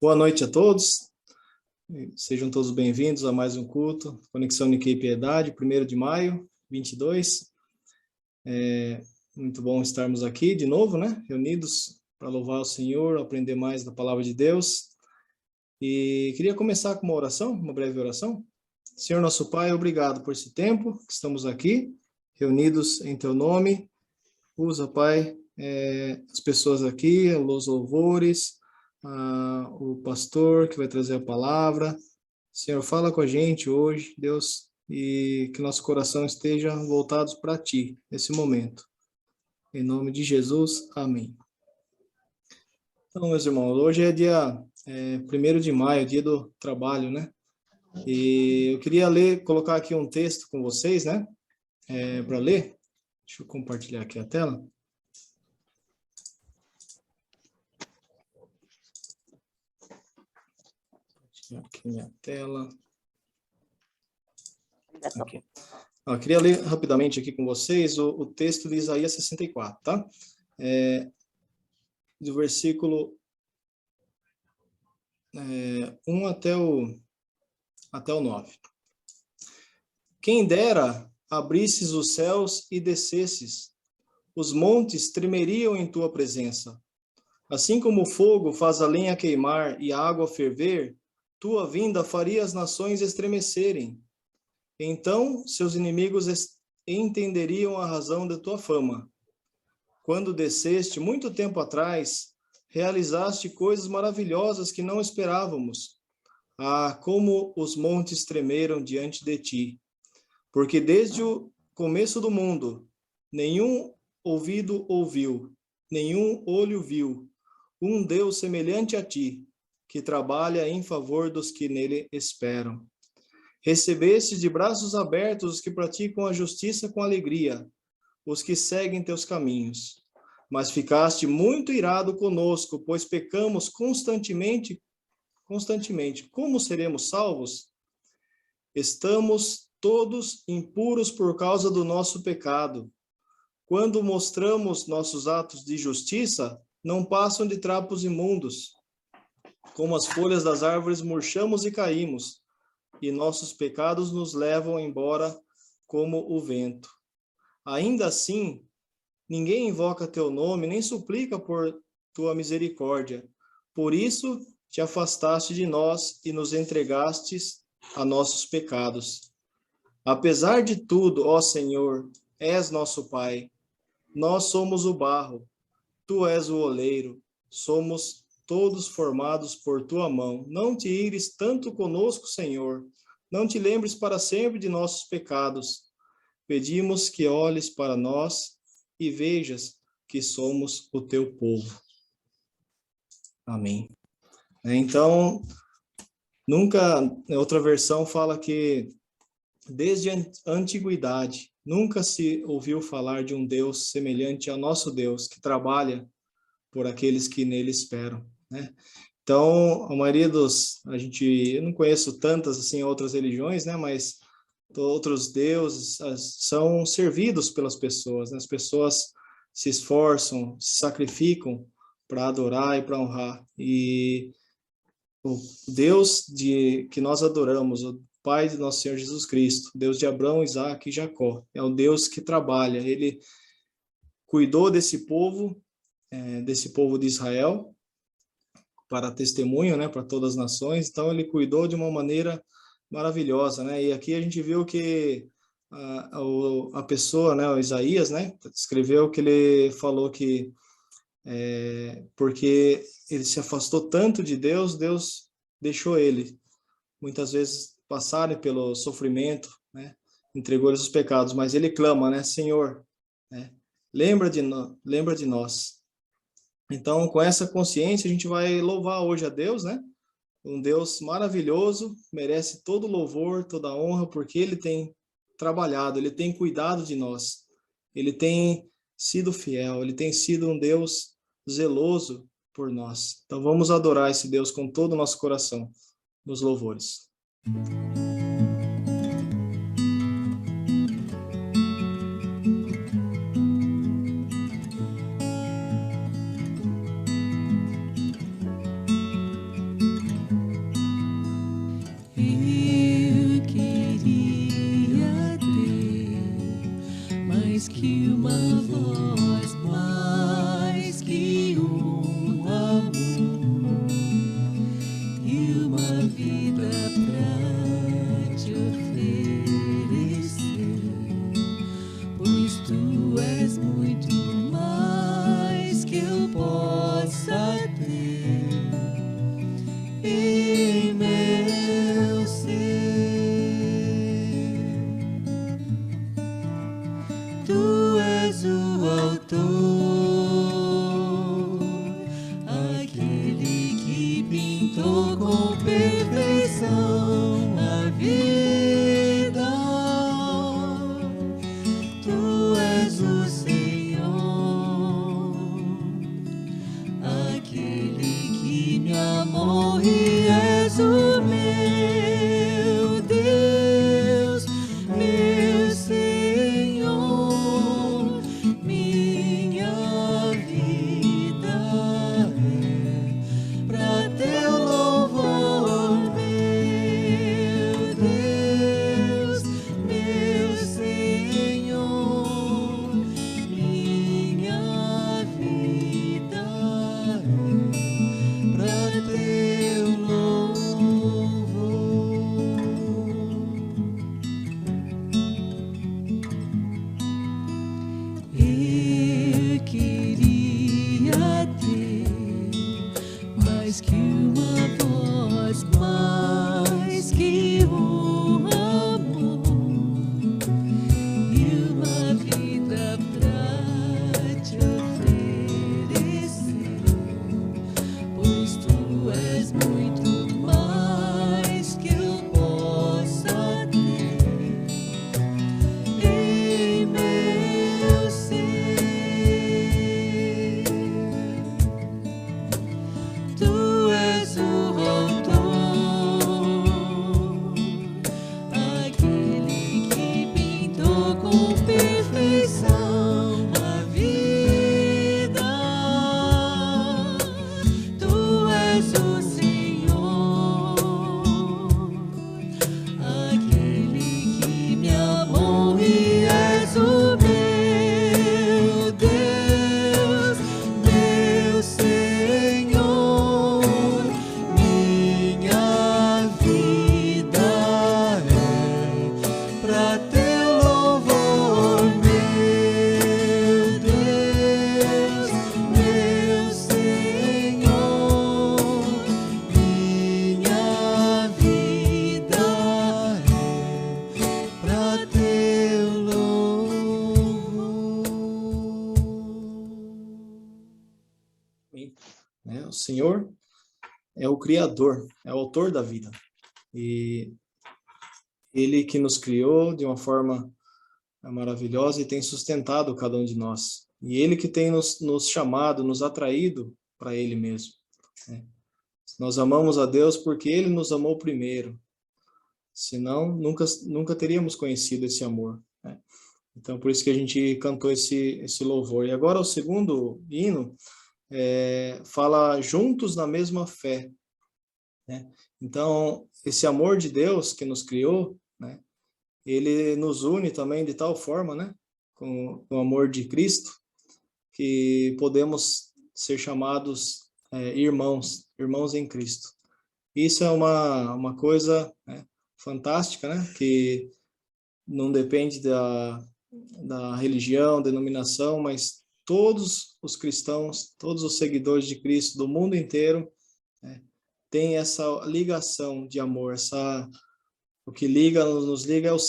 Boa noite a todos, sejam todos bem-vindos a mais um culto, Conexão Nikkei Piedade, 1º de maio, 22. Muito bom estarmos aqui de novo, reunidos para louvar o Senhor, aprender mais da Palavra de Deus. E queria começar com uma breve oração. Senhor nosso Pai, obrigado por esse tempo que estamos aqui, reunidos em Teu nome. Usa, Pai, as pessoas aqui, os louvores, o pastor que vai trazer a palavra. Senhor, fala com a gente hoje, Deus, e que nosso coração esteja voltados para Ti, nesse momento. Em nome de Jesus, amém. Então, meus irmãos, hoje é dia 1º de maio, dia do trabalho, E eu queria colocar aqui um texto com vocês, para ler. Deixa eu compartilhar aqui a tela. Aqui minha tela. Aqui. Eu queria ler rapidamente aqui com vocês o texto de Isaías 64, tá? Do versículo 1 até o 9. Quem dera abrisses os céus e descesses, os montes tremeriam em tua presença. Assim como o fogo faz a lenha queimar e a água ferver, tua vinda faria as nações estremecerem. Então seus inimigos entenderiam a razão da tua fama. Quando desceste muito tempo atrás, realizaste coisas maravilhosas que não esperávamos. Ah, como os montes tremeram diante de ti. Porque desde o começo do mundo, nenhum ouvido ouviu, nenhum olho viu, um Deus semelhante a ti, que trabalha em favor dos que nele esperam. Recebeste de braços abertos os que praticam a justiça com alegria, os que seguem teus caminhos. Mas ficaste muito irado conosco, pois pecamos constantemente. Como seremos salvos? Estamos todos impuros por causa do nosso pecado. Quando mostramos nossos atos de justiça, não passam de trapos imundos. Como as folhas das árvores murchamos e caímos, e nossos pecados nos levam embora como o vento. Ainda assim, ninguém invoca teu nome, nem suplica por tua misericórdia. Por isso, te afastaste de nós e nos entregastes a nossos pecados. Apesar de tudo, ó Senhor, és nosso Pai. Nós somos o barro, tu és o oleiro, somos todos formados por tua mão. Não te ires tanto conosco, Senhor. Não te lembres para sempre de nossos pecados. Pedimos que olhes para nós e vejas que somos o teu povo. Amém. Então, outra versão fala que desde a antiguidade, nunca se ouviu falar de um Deus semelhante ao nosso Deus, que trabalha por aqueles que nele esperam, Então, a maioria eu não conheço tantas assim outras religiões, mas outros deuses são servidos pelas pessoas, As pessoas se esforçam, se sacrificam para adorar e para honrar. E o Deus que nós adoramos, o Pai de nosso Senhor Jesus Cristo, Deus de Abraão, Isaac e Jacó, é o Deus que trabalha. Ele cuidou desse povo de Israel, para testemunho, para todas as nações. Então, ele cuidou de uma maneira maravilhosa, E aqui a gente viu que a pessoa, o Isaías, escreveu que ele falou que porque ele se afastou tanto de Deus, Deus deixou ele muitas vezes passarem pelo sofrimento, entregou eles os pecados, mas ele clama, Senhor, lembra de nós. Então, com essa consciência, a gente vai louvar hoje a Deus, Um Deus maravilhoso, merece todo louvor, toda honra, porque Ele tem trabalhado, Ele tem cuidado de nós, Ele tem sido fiel, Ele tem sido um Deus zeloso por nós. Então, vamos adorar esse Deus com todo o nosso coração, nos louvores. Senhor é o Criador, é o autor da vida. E Ele que nos criou de uma forma maravilhosa e tem sustentado cada um de nós. E Ele que tem nos chamado, nos atraído para Ele mesmo. Né? Nós amamos a Deus porque Ele nos amou primeiro. Senão, nunca teríamos conhecido esse amor. Né? Então, por isso que a gente cantou esse louvor. E agora o segundo hino fala juntos na mesma fé. Né? Então, esse amor de Deus que nos criou, né? Ele nos une também de tal forma, né? Com o amor de Cristo, que podemos ser chamados irmãos em Cristo. Isso é uma coisa, né, fantástica, né? Que não depende da religião, denominação, mas todos os cristãos, todos os seguidores de Cristo do mundo inteiro, né, têm essa ligação de amor, o que nos liga é o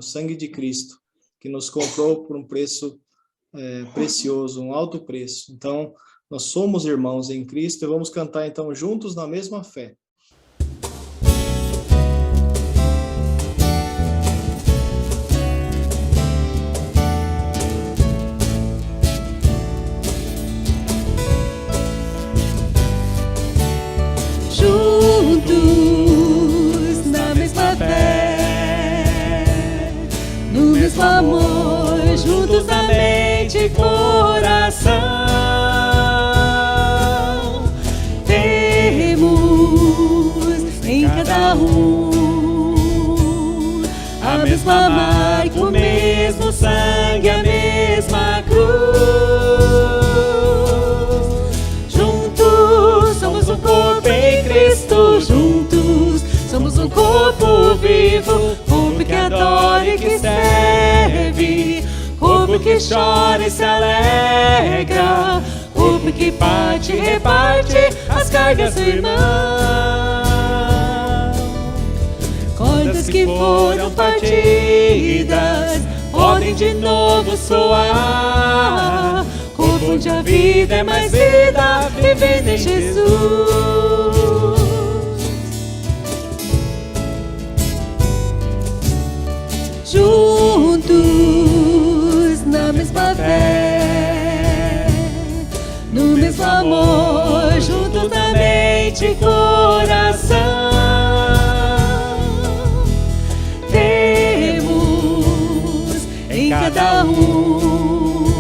sangue de Cristo, que nos comprou por um preço precioso, um alto preço. Então, nós somos irmãos em Cristo e vamos cantar então juntos na mesma fé. Amor, juntos na mente e coração, temos em cada um a mesma marca, o mesmo sangue, a mesma cruz. Juntos somos um corpo em Cristo, juntos somos um corpo vivo, corpo que adora e que serve, corpo que chora e se alegra, corpo que parte e reparte as cargas do irmão. Cordas que foram partidas podem de novo soar, corpo onde a vida é mais vida, vivendo em Jesus. Juntos na mesma fé, no mesmo amor, juntos na mente e coração, temos em cada um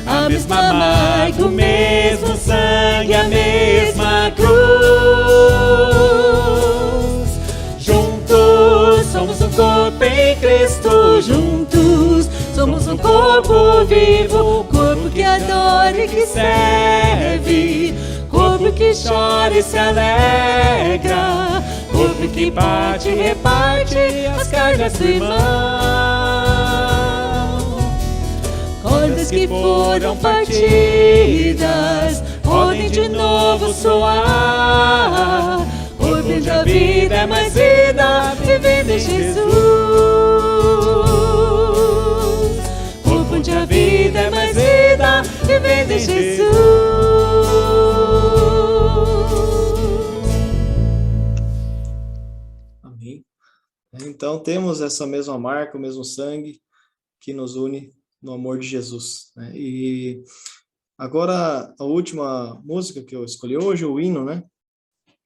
a mesma marca, o mesmo sangue, a mesma cruz. Somos um corpo em Cristo, juntos somos um corpo vivo, corpo que adora e que serve, corpo que chora e se alegra, corpo que parte e reparte as cargas do irmão. Cordas que foram partidas podem de novo soar, corpo onde a vida é mais vida, vivendo em Jesus. Corpo onde a vida é mais vida, vivendo em Jesus. Amém. Então temos essa mesma marca, o mesmo sangue que nos une no amor de Jesus. Né? E agora a última música que eu escolhi hoje, o hino, né?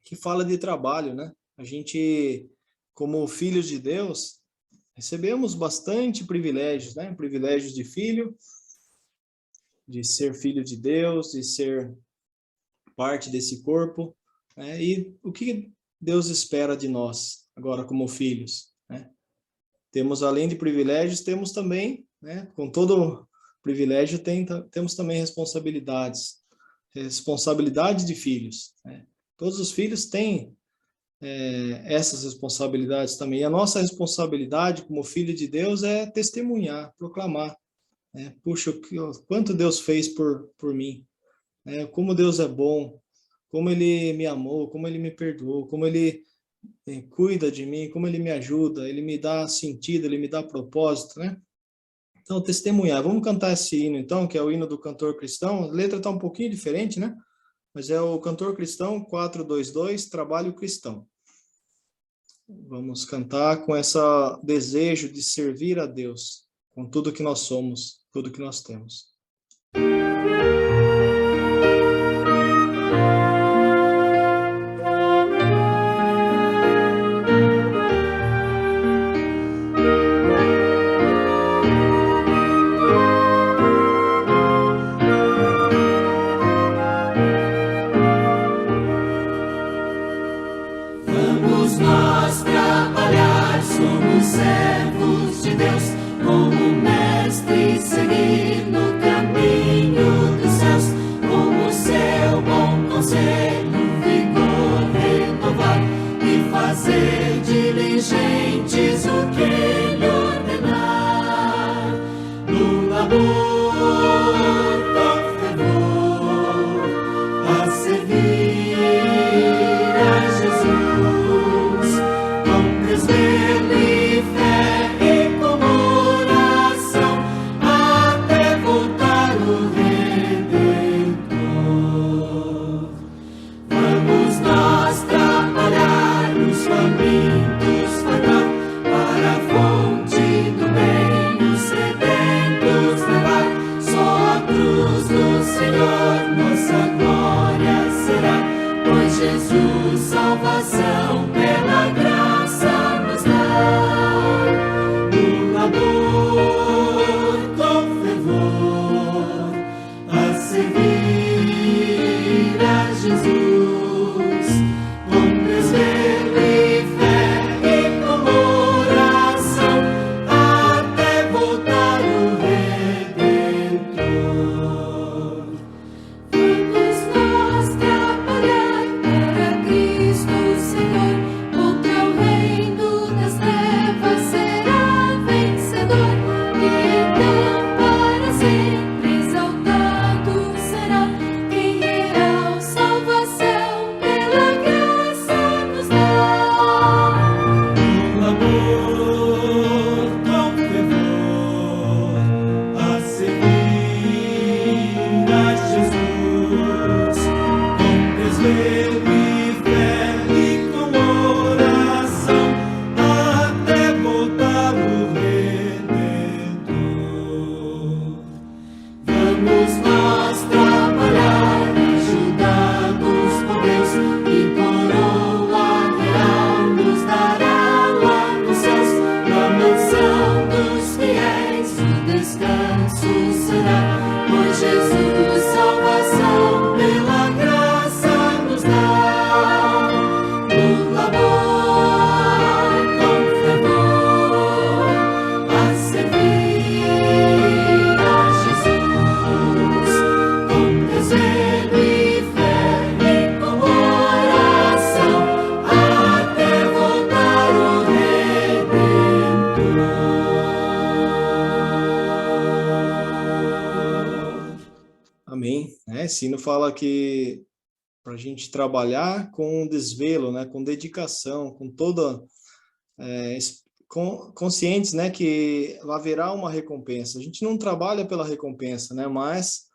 Que fala de trabalho, né? A gente, como filhos de Deus, recebemos bastante privilégios, né? Privilégios de filho, de ser filho de Deus, de ser parte desse corpo, né? E o que Deus espera de nós, agora como filhos, né? Temos, além de privilégios, temos também, né? Com todo privilégio, temos também responsabilidades de filhos, né? Todos os filhos têm essas responsabilidades também. E a nossa responsabilidade como filho de Deus é testemunhar, proclamar. Né? Puxa, quanto Deus fez por mim. Né? Como Deus é bom, como Ele me amou, como Ele me perdoou, como Ele cuida de mim, como Ele me ajuda, Ele me dá sentido, Ele me dá propósito, né? Então, testemunhar. Vamos cantar esse hino, então, que é o hino do cantor cristão. A letra está um pouquinho diferente, né? mas é o Cantor Cristão 422, Trabalho Cristão. Vamos cantar com esse desejo de servir a Deus, com tudo que nós somos, tudo que nós temos. Servos de Deus, como mestre seguir no caminho dos céus, como seu bom conselho, vigor renovar e fazer diligentes o que ele ordenar. No labor com fervor, a servir a Jesus, com desvelo e Jesus, salvação pela graça nos dá. No labor com fervor, a servir a Jesus, com desvelo e fé e com oração, até voltar o Redentor. Vamos nós trabalhar para Cristo Senhor, o teu reino das trevas será vencedor, e então para sempre exaltado será quem real salvação pela graça nos dá. No labor com fervor, a servir a Jesus, com desvelo e fé e com oração, até voltar o Redentor. Vamos nós trabalhar, ajudados por Deus, e coroa real nos dará lá nos céus. Na mansão dos fiéis o descanso será, pois Jesus salvação pela graça nos dá. No labor com fervor, a servir a Jesus, com desvelo e fé e com oração, até voltar o Redentor. Amém. Esse hino fala que para a gente trabalhar com desvelo, né, com dedicação, com toda conscientes, né, que haverá uma recompensa. A gente não trabalha pela recompensa, né, mas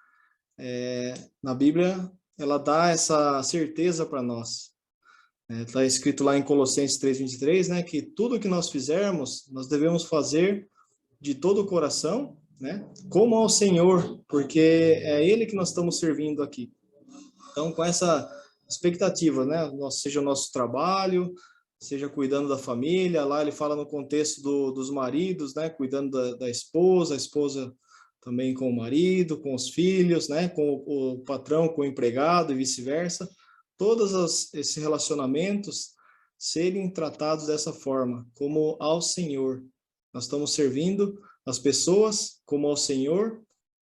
na Bíblia ela dá essa certeza para nós. Está escrito lá em Colossenses 3:23, né, que tudo que nós fizermos, nós devemos fazer de todo o coração, né, como ao Senhor, porque é Ele que nós estamos servindo aqui. Então, com essa expectativa, né, seja o nosso trabalho, seja cuidando da família, lá ele fala no contexto dos maridos, né, cuidando da esposa, a esposa também com o marido, com os filhos, né, com o patrão, com o empregado e vice-versa. Todos esses relacionamentos serem tratados dessa forma, como ao Senhor. Nós estamos servindo as pessoas como ao Senhor,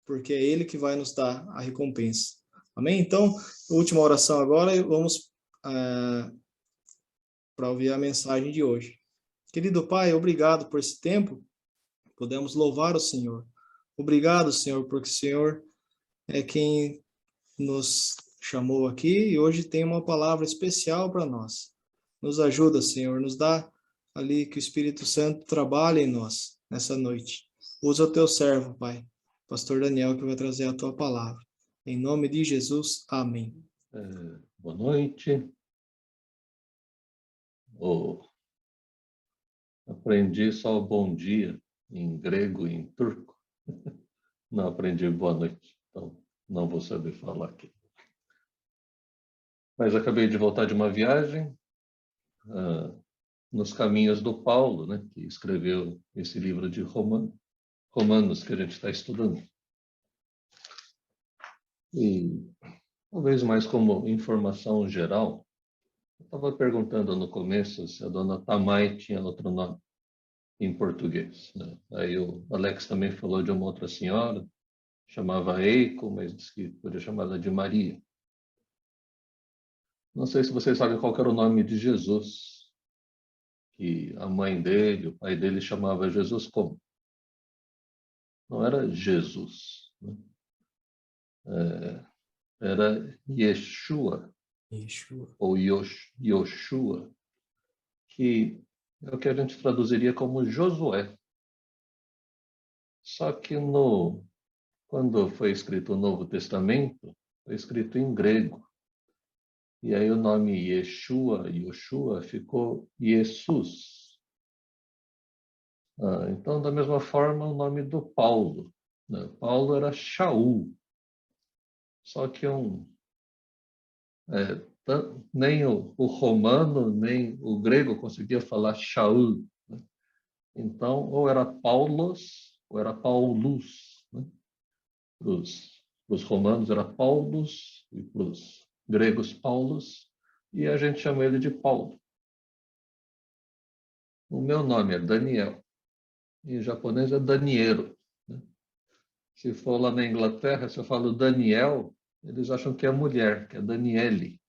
porque é Ele que vai nos dar a recompensa. Amém? Então, última oração agora, e vamos para ouvir a mensagem de hoje. Querido Pai, obrigado por esse tempo, podemos louvar o Senhor. Obrigado, Senhor, porque o Senhor é quem nos chamou aqui e hoje tem uma palavra especial para nós. Nos ajuda, Senhor, nos dá ali que o Espírito Santo trabalhe em nós nessa noite. Usa o teu servo, Pai, Pastor Daniel, que vai trazer a tua palavra. Em nome de Jesus, amém. Boa noite. Aprendi só o bom dia em grego e em turco. Não aprendi boa noite, então não vou saber falar aqui. Mas acabei de voltar de uma viagem nos caminhos do Paulo, né, que escreveu esse livro de Romanos que a gente está estudando. E talvez mais como informação geral, eu estava perguntando no começo se a dona Tamai tinha outro nome em português, né? Aí o Alex também falou de uma outra senhora, chamava Eiko, mas disse que podia chamar ela de Maria. Não sei se vocês sabem qual era o nome de Jesus, que a mãe dele, o pai dele chamava Jesus como? Não era Jesus, né? Era Yeshua, ou Yoshua, que é o que a gente traduziria como Josué. Só que quando foi escrito o Novo Testamento, foi escrito em grego. E aí o nome Yeshua, Yoshua, ficou Jesus. Então, da mesma forma, o nome do Paulo, né? Paulo era Shaul. Só que nem o romano, nem o grego conseguia falar Shaul, né? Então, ou era Paulos, ou era Paulus, né? Para os romanos era Paulus, e para os gregos Paulus, e a gente chama ele de Paulo. O meu nome é Daniel, em japonês é Daniero, né? Se for lá na Inglaterra, se eu falo Daniel, eles acham que é mulher, que é Daniele,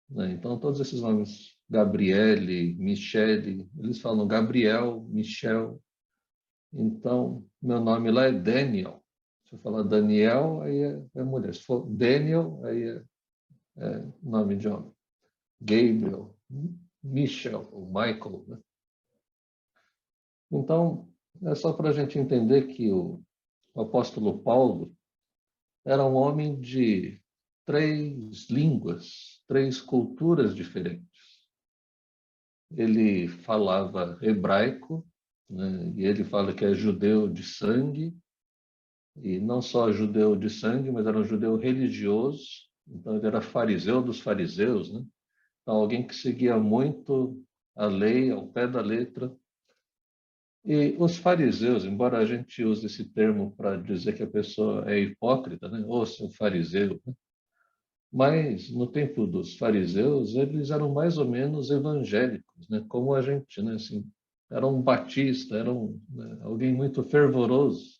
né? Então, todos esses nomes, Gabriele, Michele, eles falam Gabriel, Michel. Então, meu nome lá é Daniel. Se eu falar Daniel, aí é mulher. Se for Daniel, aí é nome de homem. Gabriel, Michel, ou Michael, né? Então, é só para a gente entender que o apóstolo Paulo era um homem de 3 línguas, 3 culturas diferentes. Ele falava hebraico, né? E ele fala que é judeu de sangue, e não só judeu de sangue, mas era um judeu religioso. Então ele era fariseu dos fariseus, né? Então alguém que seguia muito a lei ao pé da letra. E os fariseus, embora a gente use esse termo para dizer que a pessoa é hipócrita, né? Ou seu fariseu, né? Mas no tempo dos fariseus, eles eram mais ou menos evangélicos, né? Como a gente, né? Assim, era um batista, era alguém muito fervoroso,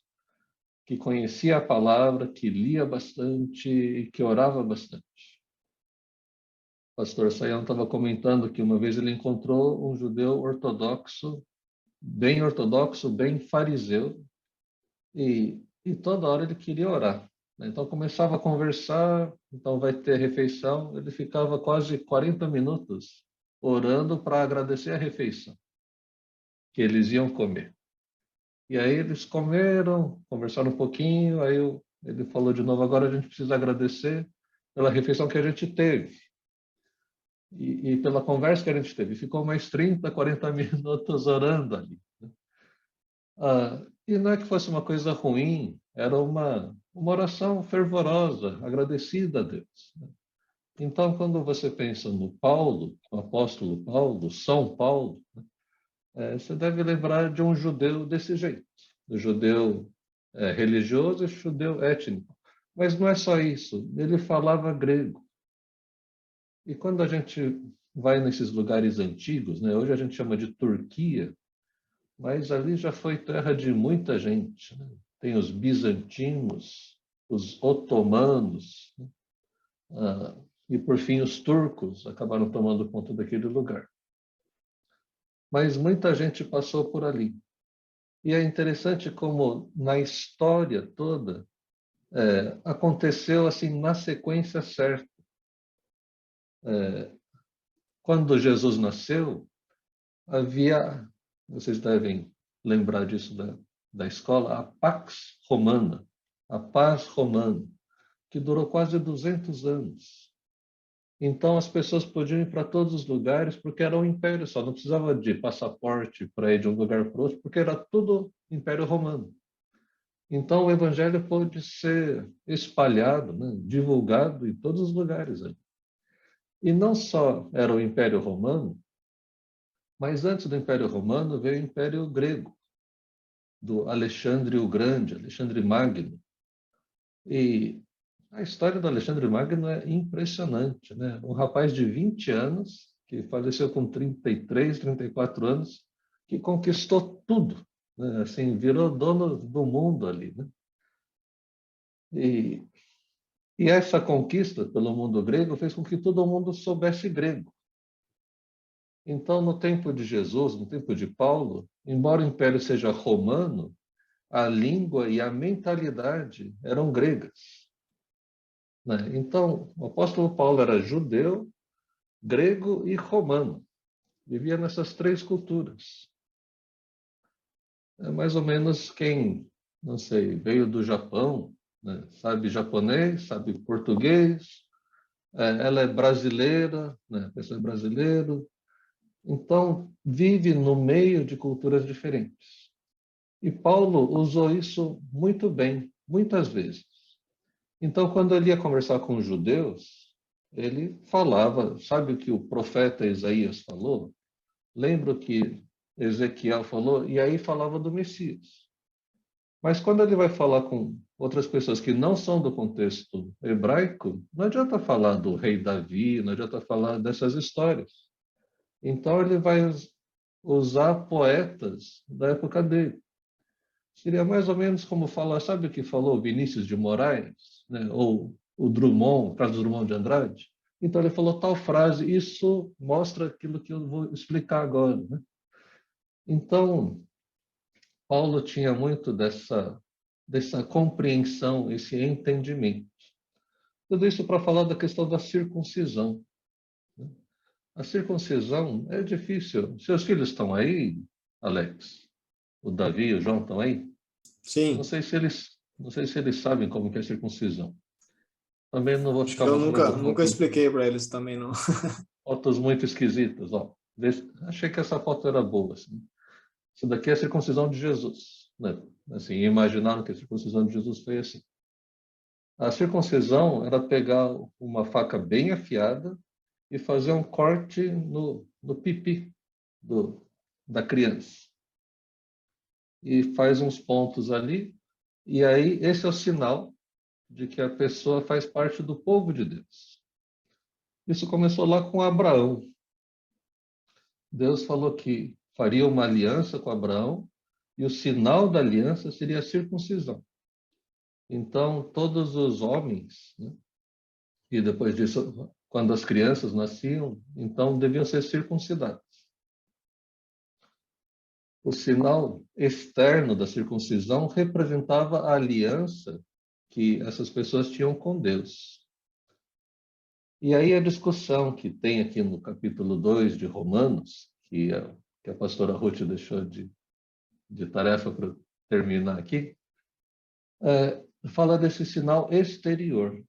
que conhecia a palavra, que lia bastante e que orava bastante. O pastor Sayão estava comentando que uma vez ele encontrou um judeu ortodoxo, bem fariseu, e toda hora ele queria orar. Então começava a conversar, então vai ter refeição, ele ficava quase 40 minutos orando para agradecer a refeição que eles iam comer. E aí eles comeram, conversaram um pouquinho, aí ele falou de novo, agora a gente precisa agradecer pela refeição que a gente teve. E pela conversa que a gente teve. Ficou mais 30, 40 minutos orando ali. E não é que fosse uma coisa ruim, era uma oração fervorosa, agradecida a Deus. Então, quando você pensa no Paulo, no apóstolo Paulo, São Paulo, você deve lembrar de um judeu desse jeito, do judeu religioso e judeu étnico. Mas não é só isso, ele falava grego. E quando a gente vai nesses lugares antigos, né, hoje a gente chama de Turquia, mas ali já foi terra de muita gente, né? Tem os bizantinos, os otomanos, né? E por fim os turcos acabaram tomando conta daquele lugar. Mas muita gente passou por ali. E é interessante como na história toda aconteceu assim na sequência certa. Quando Jesus nasceu, havia, vocês devem lembrar disso da escola, a Pax Romana, a paz romana. que durou quase 200 anos. Então, as pessoas podiam ir para todos os lugares, porque era um império só, não precisava de passaporte para ir de um lugar para outro, porque era tudo Império Romano. Então, o evangelho pôde ser espalhado, né, divulgado em todos os lugares ali. E não só era o Império Romano, mas antes do Império Romano veio o Império Grego, do Alexandre o Grande, Alexandre Magno. E a história do Alexandre Magno é impressionante, né? Um rapaz de 20 anos, que faleceu com 33, 34 anos, que conquistou tudo, né? Assim, virou dono do mundo ali, né? E essa conquista pelo mundo grego fez com que todo mundo soubesse grego. Então, no tempo de Jesus, no tempo de Paulo, embora o império seja romano, a língua e a mentalidade eram gregas, né? Então, o apóstolo Paulo era judeu, grego e romano. Vivia nessas três culturas. É mais ou menos quem, não sei, veio do Japão, né? Sabe japonês, sabe português, ela é brasileira, né? A pessoa é brasileiro. Então, vive no meio de culturas diferentes. E Paulo usou isso muito bem, muitas vezes. Então, quando ele ia conversar com os judeus, ele falava, sabe o que o profeta Isaías falou? Lembra o que Ezequiel falou? E aí falava do Messias. Mas quando ele vai falar com outras pessoas que não são do contexto hebraico, não adianta falar do rei Davi, não adianta falar dessas histórias. Então ele vai usar poetas da época dele. Seria mais ou menos como falar, sabe o que falou Vinícius de Moraes, né? Ou o Drummond, Carlos Drummond de Andrade? Então ele falou tal frase, isso mostra aquilo que eu vou explicar agora, né? Então, Paulo tinha muito dessa compreensão, esse entendimento. Tudo isso para falar da questão da circuncisão. A circuncisão é difícil. Seus filhos estão aí, Alex? O Davi e o João estão aí? Sim. Não sei se eles sabem como que é circuncisão. Também não vou Acho ficar que eu mostrando nunca expliquei para eles também, não. fotos muito esquisitas. Ó. Achei que essa foto era boa. Assim. Isso daqui é a circuncisão de Jesus. Né? Assim, imaginaram que a circuncisão de Jesus foi assim. A circuncisão era pegar uma faca bem afiada e fazer um corte no pipi da criança. E faz uns pontos ali, e aí esse é o sinal de que a pessoa faz parte do povo de Deus. Isso começou lá com Abraão. Deus falou que faria uma aliança com Abraão, e o sinal da aliança seria a circuncisão. Então, todos os homens, né, e depois disso, quando as crianças nasciam, então deviam ser circuncidados. O sinal externo da circuncisão representava a aliança que essas pessoas tinham com Deus. E aí a discussão que tem aqui no capítulo 2 de Romanos, que a pastora Ruth deixou de tarefa para terminar aqui, fala desse sinal exterior,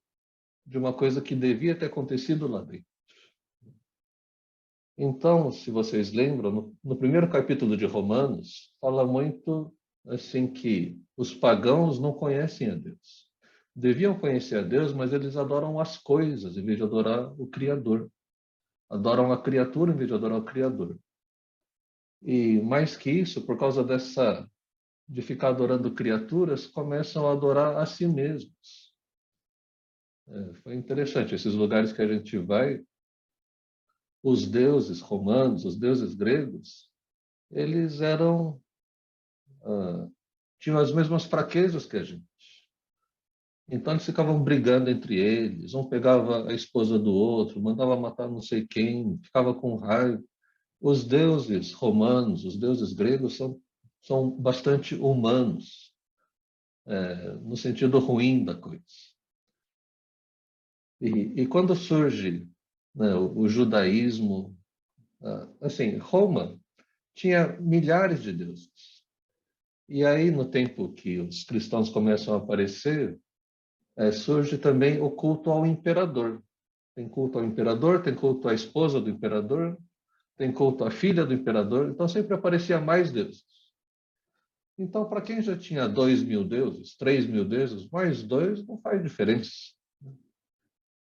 de uma coisa que devia ter acontecido lá dentro. Então, se vocês lembram, no primeiro capítulo de Romanos, fala muito assim que os pagãos não conhecem a Deus. Deviam conhecer a Deus, mas eles adoram as coisas em vez de adorar o Criador. Adoram a criatura em vez de adorar o Criador. E mais que isso, por causa de ficar adorando criaturas, começam a adorar a si mesmos. Foi interessante, esses lugares que a gente vai, os deuses romanos, os deuses gregos, eles tinham as mesmas fraquezas que a gente. Então eles ficavam brigando entre eles, um pegava a esposa do outro, mandava matar não sei quem, ficava com raiva. Os deuses romanos, os deuses gregos são bastante humanos, no sentido ruim da coisa. E quando surge, né, o judaísmo, assim, Roma tinha milhares de deuses. E aí, no tempo que os cristãos começam a aparecer, surge também o culto ao imperador. Tem culto ao imperador, tem culto à esposa do imperador, tem culto à filha do imperador, então sempre aparecia mais deuses. Então, para quem já tinha 2.000 deuses, 3.000 deuses, mais dois não faz diferença.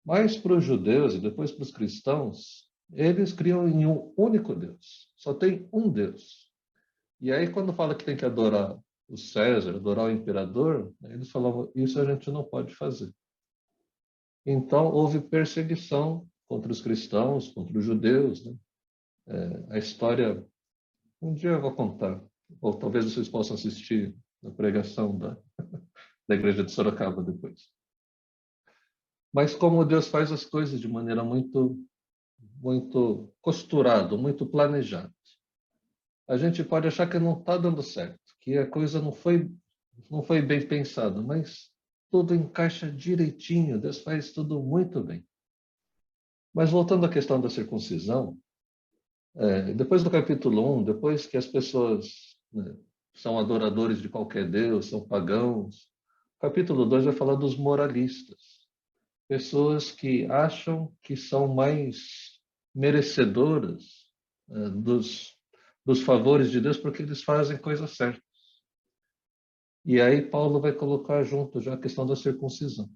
Mas para os judeus e depois para os cristãos, eles criam em um único Deus. Só tem um Deus. E aí, quando fala que tem que adorar o César, adorar o imperador, eles falavam, isso a gente não pode fazer. Então, houve perseguição contra os cristãos, contra os judeus, né? A história, um dia eu vou contar, ou talvez vocês possam assistir a pregação da igreja de Sorocaba depois. Mas como Deus faz as coisas de maneira muito, muito costurada, muito planejada. A gente pode achar que não está dando certo, que a coisa não foi bem pensada, mas tudo encaixa direitinho, Deus faz tudo muito bem. Mas voltando à questão da circuncisão, depois do capítulo 1, depois que as pessoas, né, são adoradores de qualquer Deus, são pagãos, o capítulo 2 vai falar dos moralistas. Pessoas que acham que são mais merecedoras dos favores de Deus porque eles fazem coisas certas. E aí Paulo vai colocar junto já a questão da circuncisão.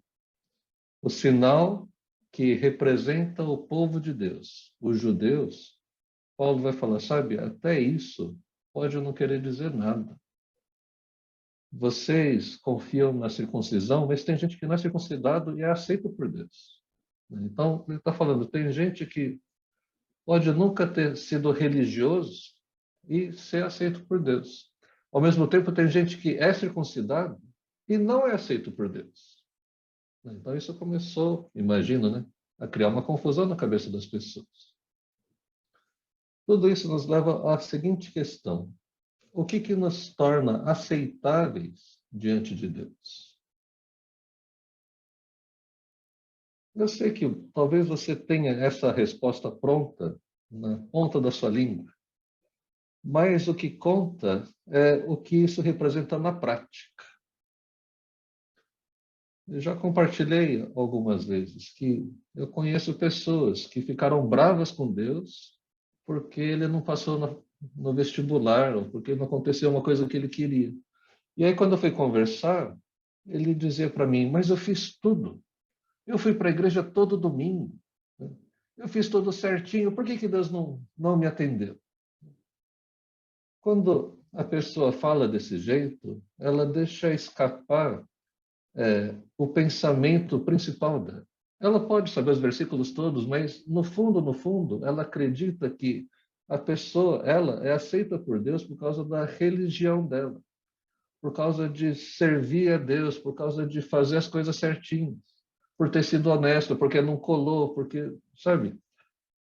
O sinal que representa o povo de Deus, os judeus, Paulo vai falar, sabe, até isso pode não querer dizer nada. Vocês confiam na circuncisão, mas tem gente que não é circuncidado e é aceito por Deus. Então, ele está falando, tem gente que pode nunca ter sido religioso e ser aceito por Deus. Ao mesmo tempo, tem gente que é circuncidado e não é aceito por Deus. Então, isso começou, imagino, né, a criar uma confusão na cabeça das pessoas. Tudo isso nos leva à seguinte questão. O que nos torna aceitáveis diante de Deus? Eu sei que talvez você tenha essa resposta pronta na ponta da sua língua, mas o que conta é o que isso representa na prática. Eu já compartilhei algumas vezes que eu conheço pessoas que ficaram bravas com Deus porque ele não passou no vestibular, ou porque não aconteceu uma coisa que ele queria. E aí, quando eu fui conversar, ele dizia para mim, mas eu fiz tudo. Eu fui para a igreja todo domingo. Eu fiz tudo certinho. Por que Deus não me atendeu? Quando a pessoa fala desse jeito, ela deixa escapar o pensamento principal dela. Ela pode saber os versículos todos, mas no fundo, ela acredita que a pessoa, ela é aceita por Deus por causa da religião dela, por causa de servir a Deus, por causa de fazer as coisas certinhas, por ter sido honesto, porque não colou, porque, sabe?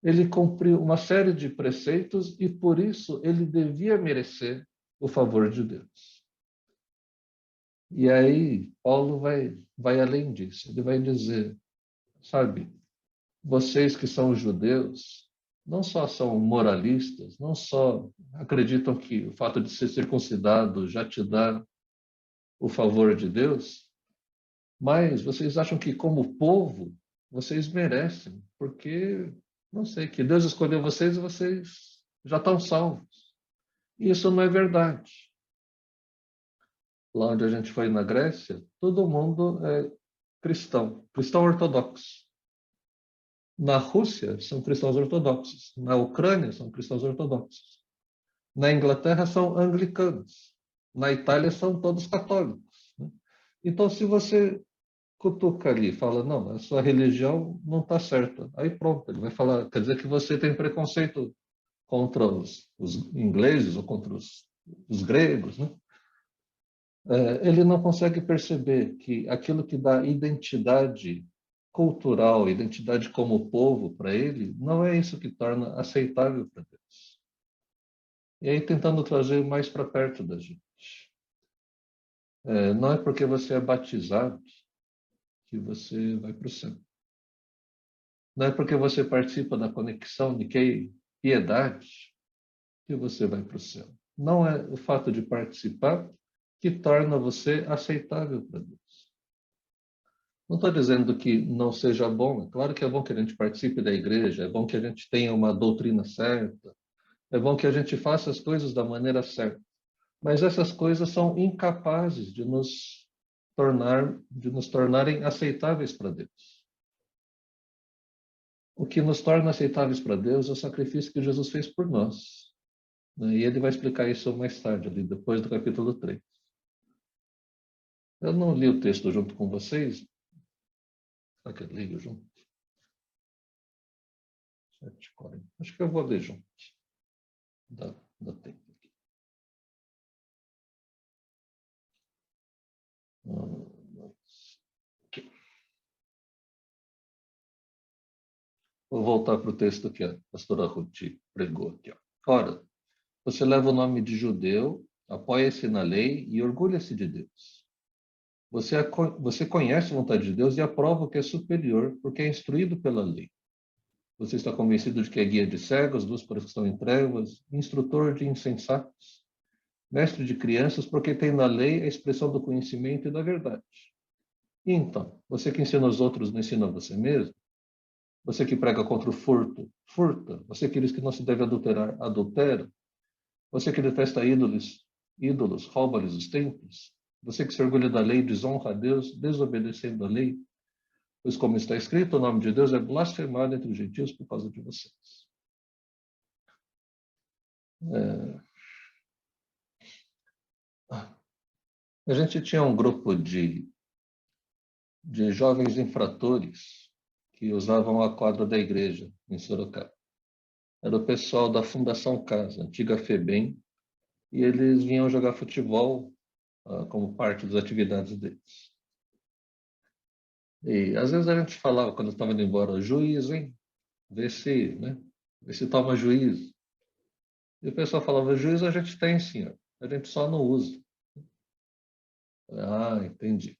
Ele cumpriu uma série de preceitos e por isso ele devia merecer o favor de Deus. E aí Paulo vai além disso. Ele vai dizer, sabe, vocês que são judeus, não só são moralistas, não só acreditam que o fato de ser circuncidado já te dá o favor de Deus, mas vocês acham que como povo, vocês merecem, porque, não sei, que Deus escolheu vocês e vocês já estão salvos. E isso não é verdade. Lá onde a gente foi na Grécia, todo mundo é cristão ortodoxo. Na Rússia, são cristãos ortodoxos. Na Ucrânia, são cristãos ortodoxos. Na Inglaterra, são anglicanos. Na Itália, são todos católicos. Então, se você cutuca ali e fala, não, a sua religião não está certa, aí pronto, ele vai falar, quer dizer que você tem preconceito contra os ingleses ou contra os gregos, né? Ele não consegue perceber que aquilo que dá identidade cultural, identidade como povo para ele, não é isso que torna aceitável para Deus. E aí tentando trazer mais para perto da gente. Não é porque você é batizado que você vai para o céu. Não é porque você participa da conexão de piedade que você vai para o céu. Não é o fato de participar que torna você aceitável para Deus. Não estou dizendo que não seja bom. É claro que é bom que a gente participe da igreja, é bom que a gente tenha uma doutrina certa, é bom que a gente faça as coisas da maneira certa. Mas essas coisas são incapazes de nos tornarem aceitáveis para Deus. O que nos torna aceitáveis para Deus é o sacrifício que Jesus fez por nós. E ele vai explicar isso mais tarde, ali, depois do capítulo 3. Eu não li o texto junto com vocês. Será que eu leio junto? 7h40. Acho que eu vou ler junto. Dá tempo aqui. Vou voltar para o texto que a pastora Ruth pregou aqui. Ora, você leva o nome de judeu, apoia-se na lei e orgulha-se de Deus. Você conhece a vontade de Deus e aprova o que é superior, porque é instruído pela lei. Você está convencido de que é guia de cegos, luz para os que estão em trevas, instrutor de insensatos, mestre de crianças, porque tem na lei a expressão do conhecimento e da verdade. E então, você que ensina os outros, não ensina você mesmo? Você que prega contra o furto, furta. Você que diz que não se deve adulterar, adultera. Você que detesta ídolos, rouba-lhes os templos. Você que se orgulha da lei, desonra a Deus, desobedecendo a lei. Pois como está escrito, o nome de Deus é blasfemado entre os gentios por causa de vocês. A gente tinha um grupo de jovens infratores que usavam a quadra da igreja em Sorocaba. Era o pessoal da Fundação Casa, antiga FEBEM, e eles vinham jogar futebol como parte das atividades deles. E às vezes a gente falava, quando estava indo embora, juízo, hein? Vê se toma juízo. E o pessoal falava, juízo a gente tem, senhor, a gente só não usa. Ah, entendi.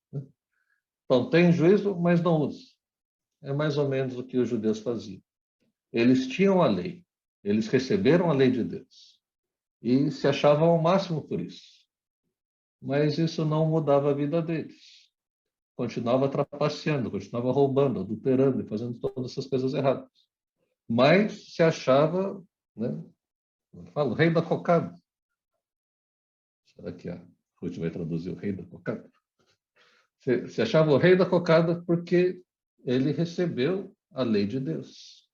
Então, tem juízo, mas não usa. É mais ou menos o que os judeus faziam. Eles tinham a lei, eles receberam a lei de Deus e se achavam ao máximo por isso. Mas isso não mudava a vida deles. Continuava trapaceando, continuava roubando, adulterando e fazendo todas essas coisas erradas. Mas se achava, né? Eu falo, rei da cocada. Será que a Ruth vai traduzir o rei da cocada? Se achava o rei da cocada porque ele recebeu a lei de Deus.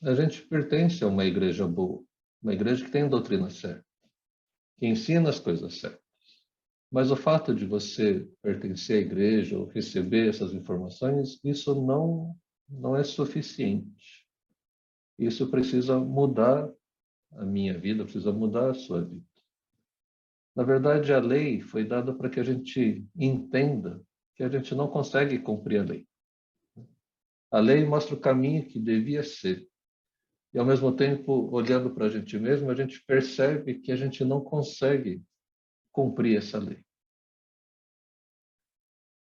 A gente pertence a uma igreja boa, uma igreja que tem a doutrina certa, que ensina as coisas certas. Mas o fato de você pertencer à igreja ou receber essas informações, isso não é suficiente. Isso precisa mudar a minha vida, precisa mudar a sua vida. Na verdade, a lei foi dada para que a gente entenda que a gente não consegue cumprir a lei. A lei mostra o caminho que devia ser. E, ao mesmo tempo, olhando para a gente mesmo, a gente percebe que a gente não consegue cumprir essa lei.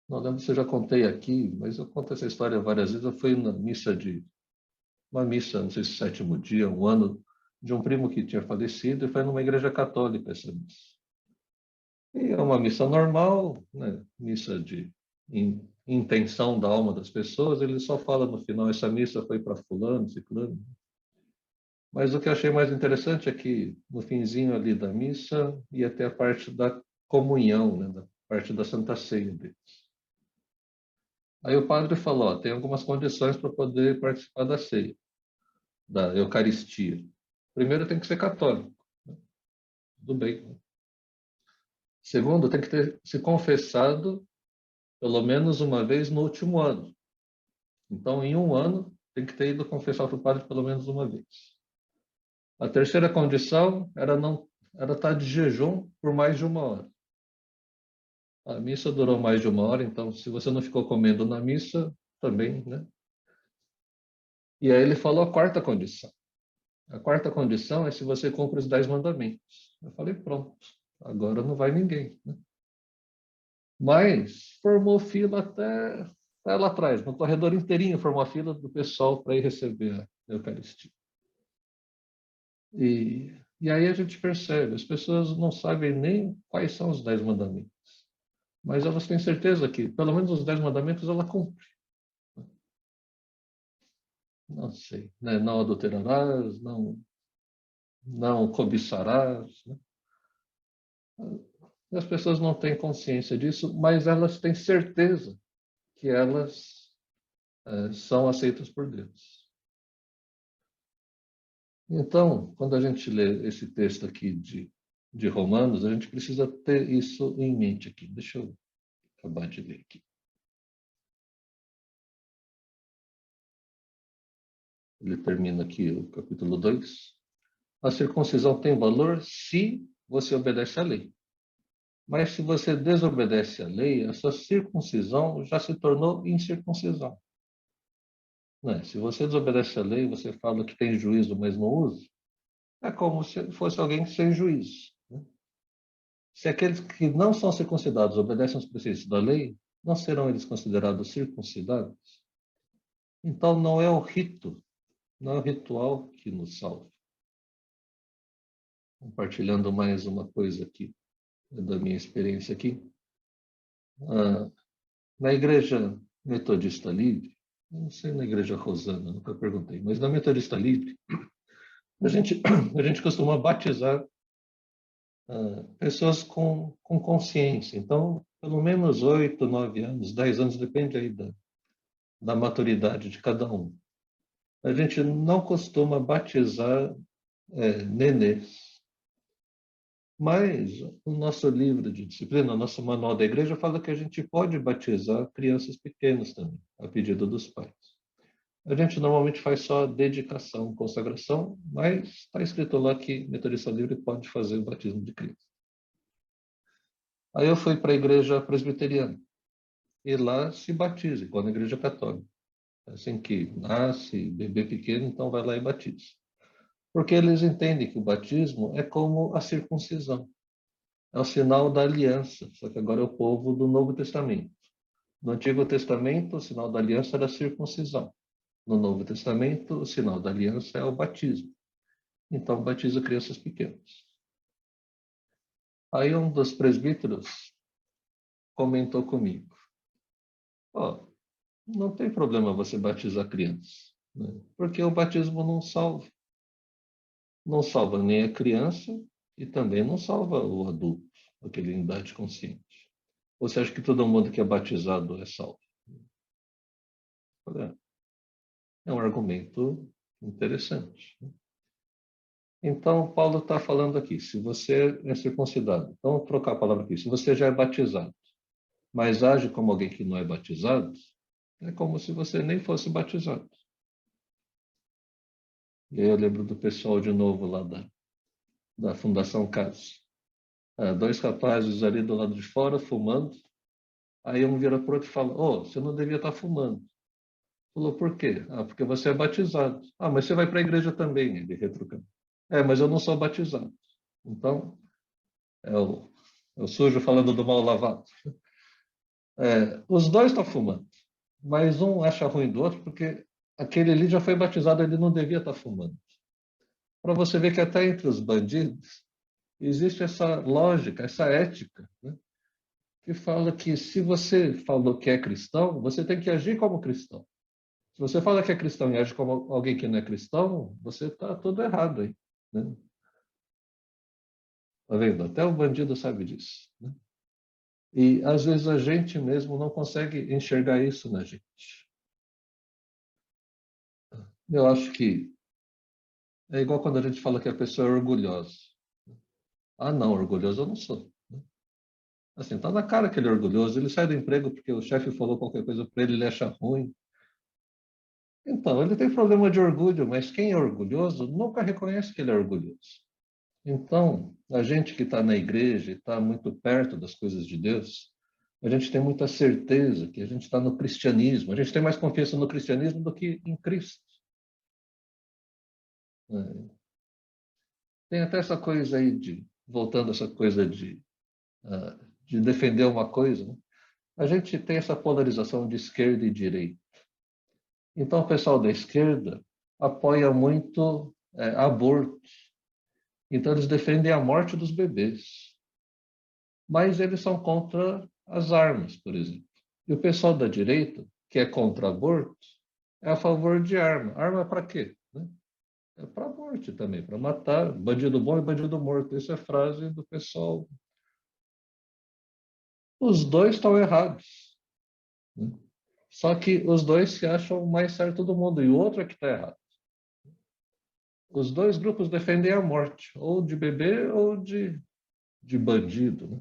Não lembro se eu já contei aqui, mas eu conto essa história várias vezes. Eu fui na uma missa, não sei se 7º dia, um ano, de um primo que tinha falecido, e foi numa igreja católica essa missa. E é uma missa normal, né? Missa de intenção da alma das pessoas, ele só fala no final, essa missa foi para fulano, ciclano. Mas o que eu achei mais interessante é que no finzinho ali da missa ia ter a parte da comunhão, né? Da parte da Santa Ceia deles. Aí o padre falou, ó, tem algumas condições para poder participar da ceia, da Eucaristia. Primeiro tem que ser católico. Né? Tudo bem. Né? Segundo, tem que ter se confessado pelo menos uma vez no último ano. Então, em um ano, tem que ter ido confessar para o padre pelo menos uma vez. A terceira condição era estar de jejum por mais de 1 hora. A missa durou mais de 1 hora, então se você não ficou comendo na missa, também, né? E aí ele falou a quarta condição. A quarta condição é se você cumpre os 10 mandamentos. Eu falei, pronto, agora não vai ninguém, né? Mas formou fila até lá atrás, no corredor inteirinho formou a fila do pessoal para ir receber a Eucaristia. E aí a gente percebe, as pessoas não sabem nem quais são os 10 mandamentos. mas elas têm certeza que, pelo menos os 10 mandamentos, ela cumpre. Não sei, né? Não adulterarás, não cobiçarás, né? As pessoas não têm consciência disso, mas elas têm certeza que elas são aceitas por Deus. Então, quando a gente lê esse texto aqui de Romanos, a gente precisa ter isso em mente aqui. Deixa eu acabar de ler aqui. Ele termina aqui o capítulo 2. A circuncisão tem valor se você obedece à lei. Mas se você desobedece à lei, a sua circuncisão já se tornou incircuncisão. Não é? Se você desobedece à lei, você fala que tem juízo, mas não usa, é como se fosse alguém sem juízo. Né? Se aqueles que não são circuncidados obedecem aos preceitos da lei, não serão eles considerados circuncidados? Então não é o rito, não é o ritual que nos salva. Compartilhando mais uma coisa aqui, da minha experiência aqui. Na igreja metodista livre, não sei na igreja Rosana, nunca perguntei, mas na metodista livre, a gente costuma batizar pessoas com consciência. Então, pelo menos 8, 9 anos, 10 anos, depende aí da maturidade de cada um. A gente não costuma batizar nenês. Mas o nosso livro de disciplina, o nosso manual da igreja, fala que a gente pode batizar crianças pequenas também, a pedido dos pais. A gente normalmente faz só dedicação, consagração, mas está escrito lá que metodista livre pode fazer o batismo de criança. Aí eu fui para a igreja presbiteriana, e lá se batiza, igual na igreja católica. Assim que nasce, bebê pequeno, então vai lá e batiza. Porque eles entendem que o batismo é como a circuncisão. É o sinal da aliança, só que agora é o povo do Novo Testamento. No Antigo Testamento, o sinal da aliança era a circuncisão. No Novo Testamento, o sinal da aliança é o batismo. Então, batiza crianças pequenas. Aí um dos presbíteros comentou comigo. Não tem problema você batizar crianças, né? Porque o batismo não salva. Não salva nem a criança e também não salva o adulto, aquele em idade consciente. Ou você acha que todo mundo que é batizado é salvo? É um argumento interessante. Então, Paulo está falando aqui, se você é circuncidado, então vou trocar a palavra aqui, se você já é batizado, mas age como alguém que não é batizado, é como se você nem fosse batizado. E aí eu lembro do pessoal de novo lá da Fundação Casa. 2 rapazes ali do lado de fora fumando. Aí um vira para o outro e fala, você não devia estar fumando. Falou, por quê? Porque você é batizado. Mas você vai para a igreja também, ele retrucando. Mas eu não sou batizado. Então, é o sujo falando do mal lavado. Os dois estão fumando, mas um acha ruim do outro porque aquele ali já foi batizado, ele não devia estar fumando. Para você ver que até entre os bandidos existe essa lógica, essa ética, né? Que fala que se você falou que é cristão, você tem que agir como cristão. Se você fala que é cristão e age como alguém que não é cristão, você está todo errado aí, né? Tá vendo? Até o bandido sabe disso, né? E às vezes a gente mesmo não consegue enxergar isso na gente. Eu acho que é igual quando a gente fala que a pessoa é orgulhosa. Não, orgulhoso eu não sou. Assim, tá na cara que ele é orgulhoso. Ele sai do emprego porque o chefe falou qualquer coisa para ele acha ruim. Então, ele tem problema de orgulho, mas quem é orgulhoso nunca reconhece que ele é orgulhoso. Então, a gente que está na igreja e está muito perto das coisas de Deus, a gente tem muita certeza que a gente está no cristianismo. A gente tem mais confiança no cristianismo do que em Cristo. Tem até essa coisa aí voltando a essa coisa de defender uma coisa, né? A gente tem essa polarização de esquerda e direita. Então, o pessoal da esquerda apoia muito aborto. Então, eles defendem a morte dos bebês. Mas eles são contra as armas, por exemplo. E o pessoal da direita, que é contra aborto, é a favor de arma. Arma para quê? Né? É para morte também, para matar bandido bom e bandido morto. Essa é a frase do pessoal. Os dois estão errados. Né? Só que os dois se acham o mais certo do mundo e o outro é que está errado. Os dois grupos defendem a morte, ou de bebê ou de bandido. Né?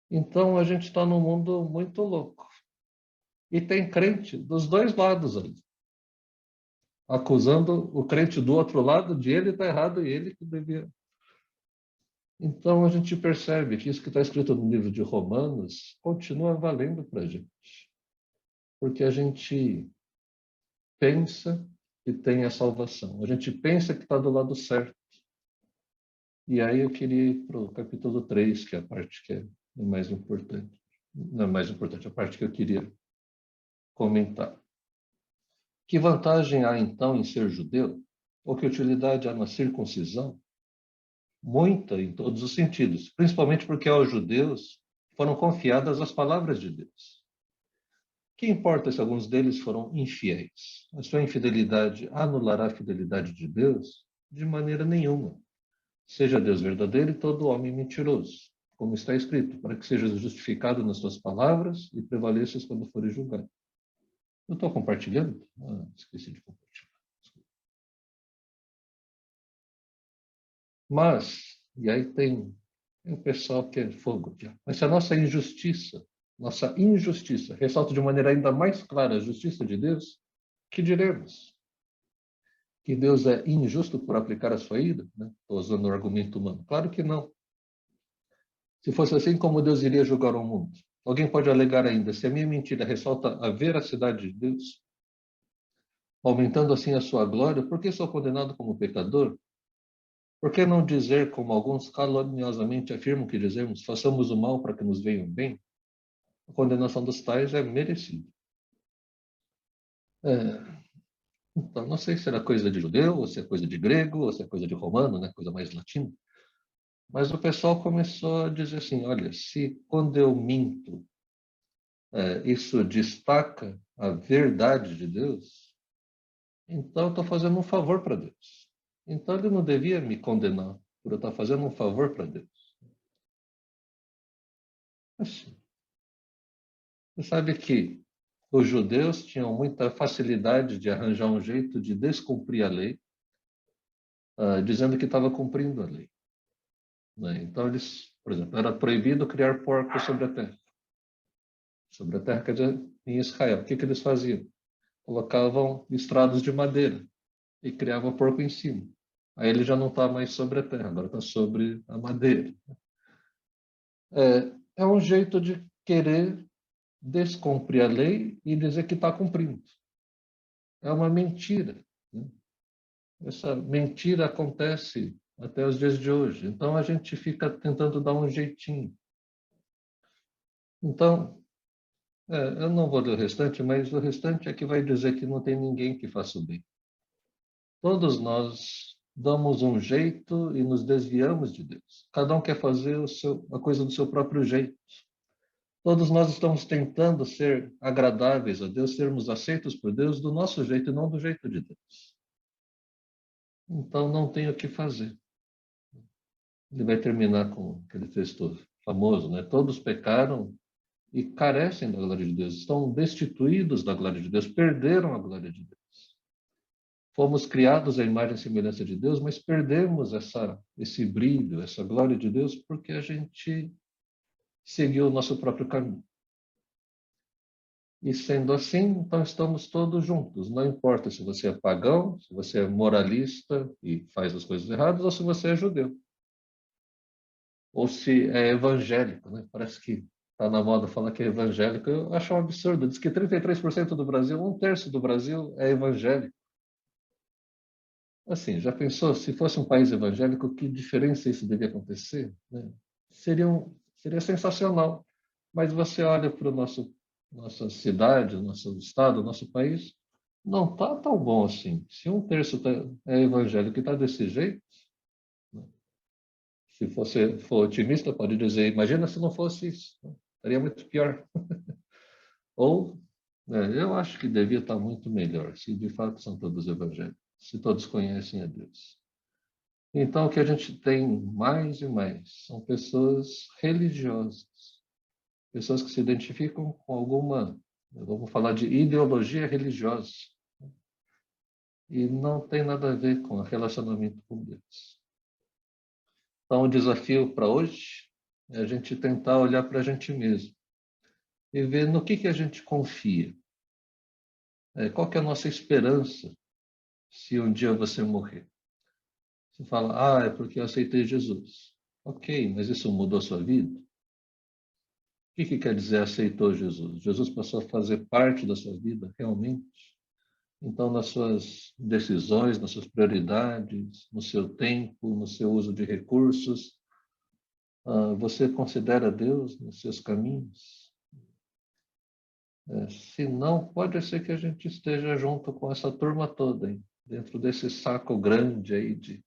Então a gente está num mundo muito louco. E tem crente dos dois lados ali, acusando o crente do outro lado de ele estar errado e ele que devia. Então a gente percebe que isso que está escrito no livro de Romanos continua valendo para a gente. Porque a gente pensa que tem a salvação. A gente pensa que está do lado certo. E aí eu queria ir para o capítulo 3, que é a parte que é mais importante. Não é mais importante, a parte que eu queria comentar. Que vantagem há, então, em ser judeu? Ou que utilidade há na circuncisão? Muita, em todos os sentidos. Principalmente porque aos judeus foram confiadas as palavras de Deus. Que importa se alguns deles foram infiéis? A sua infidelidade anulará a fidelidade de Deus? De maneira nenhuma. Seja Deus verdadeiro e todo homem mentiroso, como está escrito, para que sejas justificado nas suas palavras e prevaleças quando fores julgado. Eu estou compartilhando? Esqueci de compartilhar. Mas, e aí tem o pessoal que é fogo aqui. Mas se a nossa injustiça, ressalta de maneira ainda mais clara a justiça de Deus, que diremos? Que Deus é injusto por aplicar a sua ira? Estou usando o argumento humano. Claro que não. Se fosse assim, como Deus iria julgar o mundo? Alguém pode alegar ainda, se a minha mentira ressalta a veracidade de Deus, aumentando assim a sua glória, por que sou condenado como pecador? Por que não dizer, como alguns caluniosamente afirmam que dizemos, façamos o mal para que nos venha o bem? A condenação dos tais é merecida. Então, não sei se era coisa de judeu, ou se é coisa de grego, ou se é coisa de romano, né? Coisa mais latina. Mas o pessoal começou a dizer assim, olha, se quando eu minto, isso destaca a verdade de Deus, então eu estou fazendo um favor para Deus. Então ele não devia me condenar por eu estar fazendo um favor para Deus. Assim, você sabe que os judeus tinham muita facilidade de arranjar um jeito de descumprir a lei, dizendo que estava cumprindo a lei. Né? Então eles, por exemplo, era proibido criar porcos sobre a terra. Sobre a terra, quer dizer, em Israel. O que eles faziam? Colocavam estrados de madeira e criavam porco em cima. Aí ele já não está mais sobre a terra, agora está sobre a madeira. É um jeito de querer descumprir a lei e dizer que está cumprindo. É uma mentira. Né? Essa mentira acontece até os dias de hoje. Então a gente fica tentando dar um jeitinho. Então, eu não vou ler o restante, mas o restante é que vai dizer que não tem ninguém que faça o bem. Todos nós damos um jeito e nos desviamos de Deus. Cada um quer fazer a coisa do seu próprio jeito. Todos nós estamos tentando ser agradáveis a Deus, sermos aceitos por Deus do nosso jeito e não do jeito de Deus. Então não tem o que fazer. Ele vai terminar com aquele texto famoso, né? Todos pecaram e carecem da glória de Deus, estão destituídos da glória de Deus, perderam a glória de Deus. Fomos criados à imagem e semelhança de Deus, mas perdemos esse brilho, essa glória de Deus, porque a gente seguiu o nosso próprio caminho. E sendo assim, então estamos todos juntos. Não importa se você é pagão, se você é moralista e faz as coisas erradas, ou se você é judeu. Ou se é evangélico, né? Parece que está na moda falar que é evangélico. Eu acho um absurdo. Diz que 33% do Brasil, 1/3 do Brasil é evangélico. Assim, já pensou, se fosse um país evangélico, que diferença isso devia acontecer? Né? Seria sensacional. Mas você olha para nossa cidade, nosso estado, nosso país, não está tão bom assim. Se 1/3 é evangélico e está desse jeito, né? Se você for otimista, pode dizer, imagina se não fosse isso. Né? estaria muito pior. Ou, eu acho que devia estar muito melhor, se de fato são todos evangélicos, se todos conhecem a Deus. Então, o que a gente tem mais e mais são pessoas religiosas, pessoas que se identificam com alguma, vamos falar de ideologia religiosa, e não tem nada a ver com o relacionamento com Deus. Então, o desafio para hoje é a gente tentar olhar para a gente mesmo e ver no que a gente confia. Qual que é a nossa esperança se um dia você morrer? Você fala, é porque eu aceitei Jesus. Ok, mas isso mudou a sua vida? O que quer dizer aceitou Jesus? Jesus passou a fazer parte da sua vida realmente? Então, nas suas decisões, nas suas prioridades, no seu tempo, no seu uso de recursos, você considera Deus nos seus caminhos? Se não, pode ser que a gente esteja junto com essa turma toda, hein? Dentro desse saco grande aí de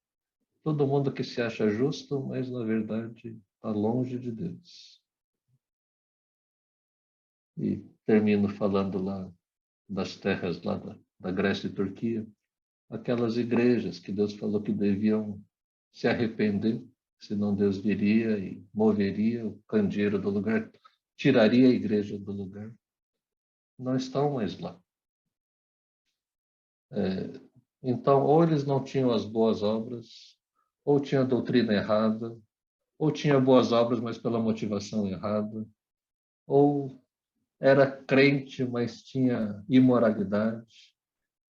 todo mundo que se acha justo, mas na verdade está longe de Deus. E termino falando lá das terras lá da Grécia e Turquia, aquelas igrejas que Deus falou que deviam se arrepender, senão Deus viria e moveria o candeeiro do lugar, tiraria a igreja do lugar. Não estão mais lá. Então, ou eles não tinham as boas obras, ou tinha a doutrina errada, ou tinha boas obras, mas pela motivação errada, ou era crente, mas tinha imoralidade.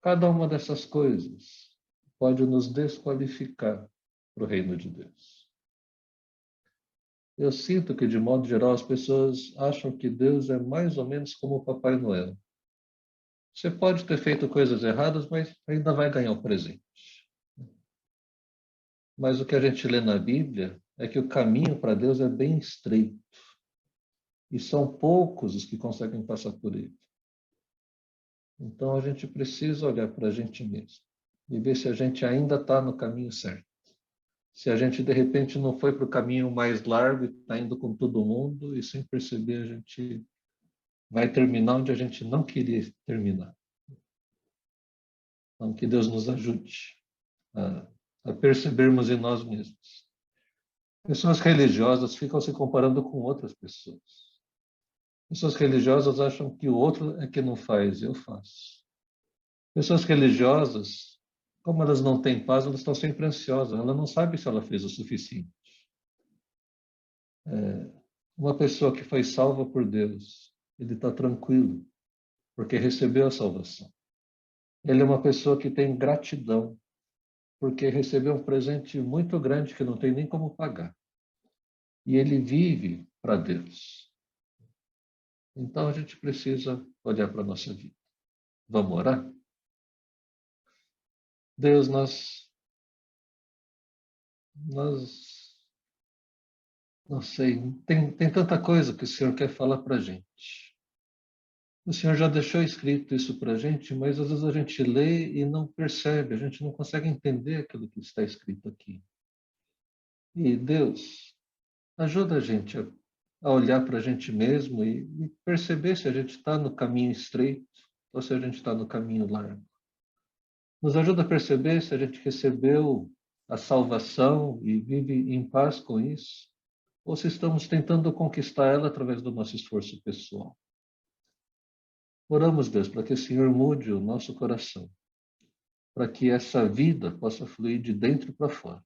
Cada uma dessas coisas pode nos desqualificar para o reino de Deus. Eu sinto que, de modo geral, as pessoas acham que Deus é mais ou menos como o Papai Noel. Você pode ter feito coisas erradas, mas ainda vai ganhar o presente. Mas o que a gente lê na Bíblia é que o caminho para Deus é bem estreito. E são poucos os que conseguem passar por ele. Então a gente precisa olhar para a gente mesmo e ver se a gente ainda está no caminho certo. Se a gente de repente não foi para o caminho mais largo e está indo com todo mundo e sem perceber a gente vai terminar onde a gente não queria terminar. Então que Deus nos ajude a percebermos em nós mesmos. Pessoas religiosas ficam se comparando com outras pessoas. Pessoas religiosas acham que o outro é que não faz, eu faço. Pessoas religiosas, como elas não têm paz, elas estão sempre ansiosas. Ela não sabe se ela fez o suficiente. Uma pessoa que foi salva por Deus, ele está tranquilo, porque recebeu a salvação. Ele é uma pessoa que tem gratidão, porque recebeu um presente muito grande que não tem nem como pagar. E ele vive para Deus. Então a gente precisa olhar para a nossa vida. Vamos orar? Deus, nós não sei, tem tanta coisa que o Senhor quer falar para a gente. O Senhor já deixou escrito isso para a gente, mas às vezes a gente lê e não percebe, a gente não consegue entender aquilo que está escrito aqui. E Deus, ajuda a gente a olhar para a gente mesmo e perceber se a gente está no caminho estreito ou se a gente está no caminho largo. Nos ajuda a perceber se a gente recebeu a salvação e vive em paz com isso, ou se estamos tentando conquistar ela através do nosso esforço pessoal. Oramos, Deus, para que o Senhor mude o nosso coração, para que essa vida possa fluir de dentro para fora.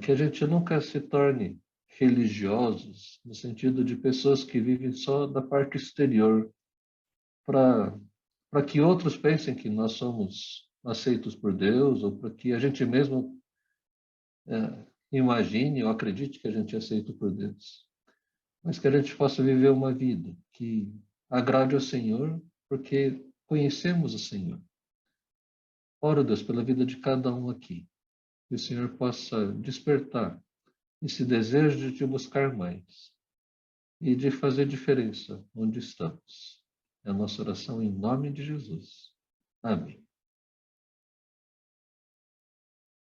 Que a gente nunca se torne religiosos, no sentido de pessoas que vivem só da parte exterior, para que outros pensem que nós somos aceitos por Deus, ou para que a gente mesmo imagine ou acredite que a gente é aceito por Deus. Mas que a gente possa viver uma vida que agrade ao Senhor, porque conhecemos o Senhor. Oro, Deus, pela vida de cada um aqui. Que o Senhor possa despertar esse desejo de te buscar mais e de fazer diferença onde estamos. É a nossa oração em nome de Jesus. Amém.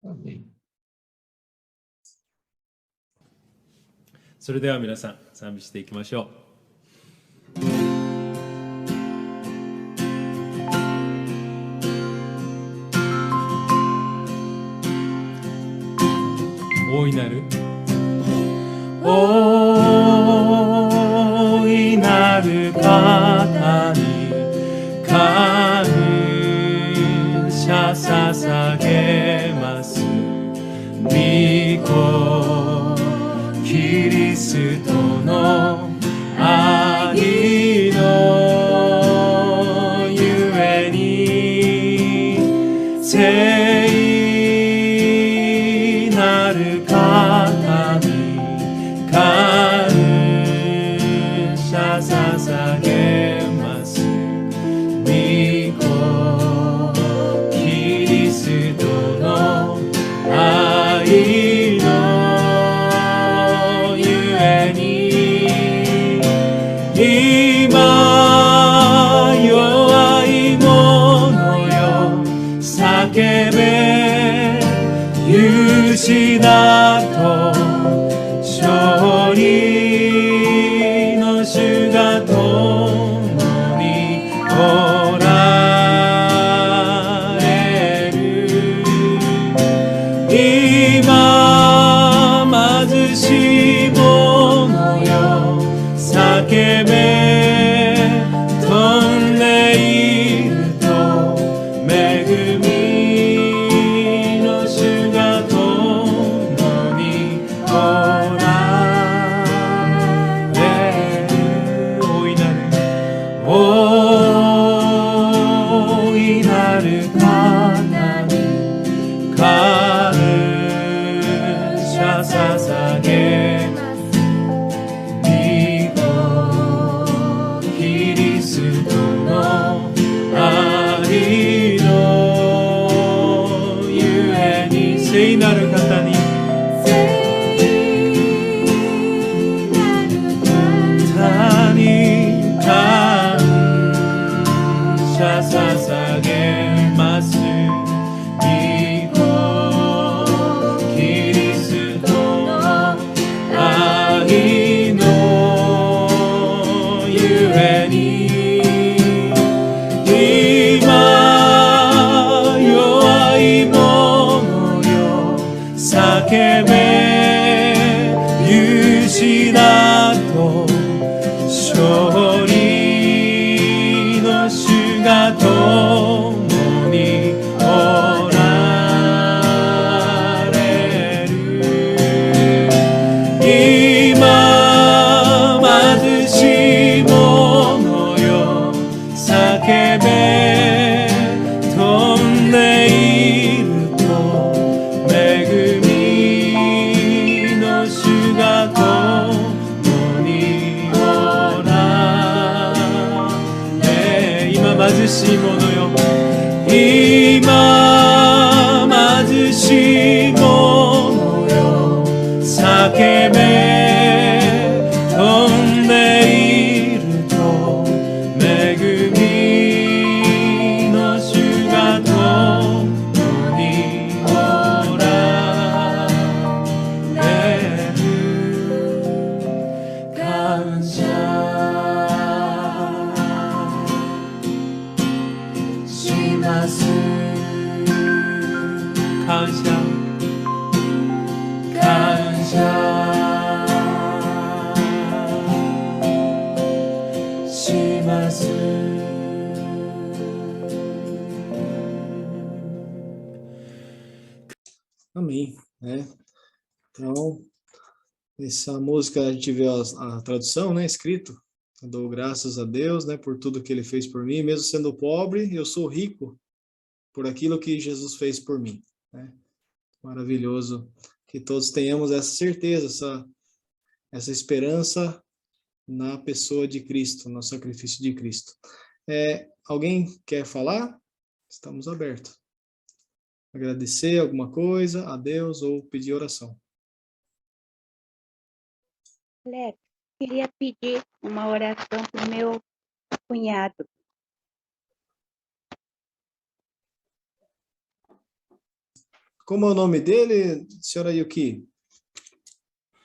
Amém. それでは皆さん賛美していきましょう。大いなる大いなる方に感謝捧げます。御子キリストの愛のゆえに聖なる方に感謝捧げます。御子キリストの愛のゆえに今弱い者よ叫べ勇士だと勝利の主が共におられる。今貧しい者よ叫べ飛んでいると恵みの主が共におられる。大いなる大いなる方に感謝捧げます。御子キリストの愛のゆえに聖なる方に感謝捧げます。御子キリストの愛のゆえに今弱い者よ叫べ勇士だと勝利の主が共におられる。今貧しい者よ叫べ飛んでいると恵みの主が共におられる。今貧しい者よ今貧しい者よ叫べ飛んでいると恵みの主が共におられる。感謝します。感謝感謝します。Amém, né? Então, essa música a gente vê a tradução, né, escrito. Eu dou graças a Deus, né, por tudo que Ele fez por mim, mesmo sendo pobre, eu sou rico por aquilo que Jesus fez por mim, né? Maravilhoso que todos tenhamos essa certeza, essa esperança na pessoa de Cristo, no sacrifício de Cristo. Alguém quer falar? Estamos abertos. Agradecer alguma coisa a Deus ou pedir oração. Alex, queria pedir uma oração para o meu cunhado. Como é o nome dele, senhora Yuki?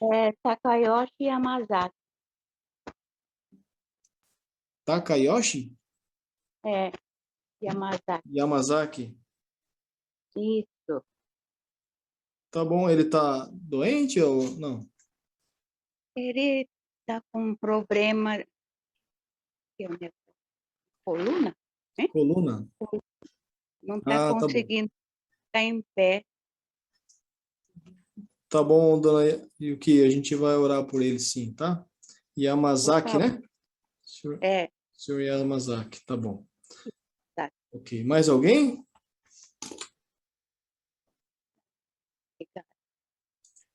É Takayoshi Yamazaki. Takayoshi É, Yamazaki. Yamazaki. Isso. Tá bom, ele tá doente ou não? Ele está com um problema coluna, né? Coluna? Não está Ah, tá bom. conseguindo ficar em pé. Tá bom, dona Yuki, a gente vai orar por ele sim, tá? Yamazaki, Por né? É, Senhor Yamazaki, tá bom. tá. Ok, mais alguém?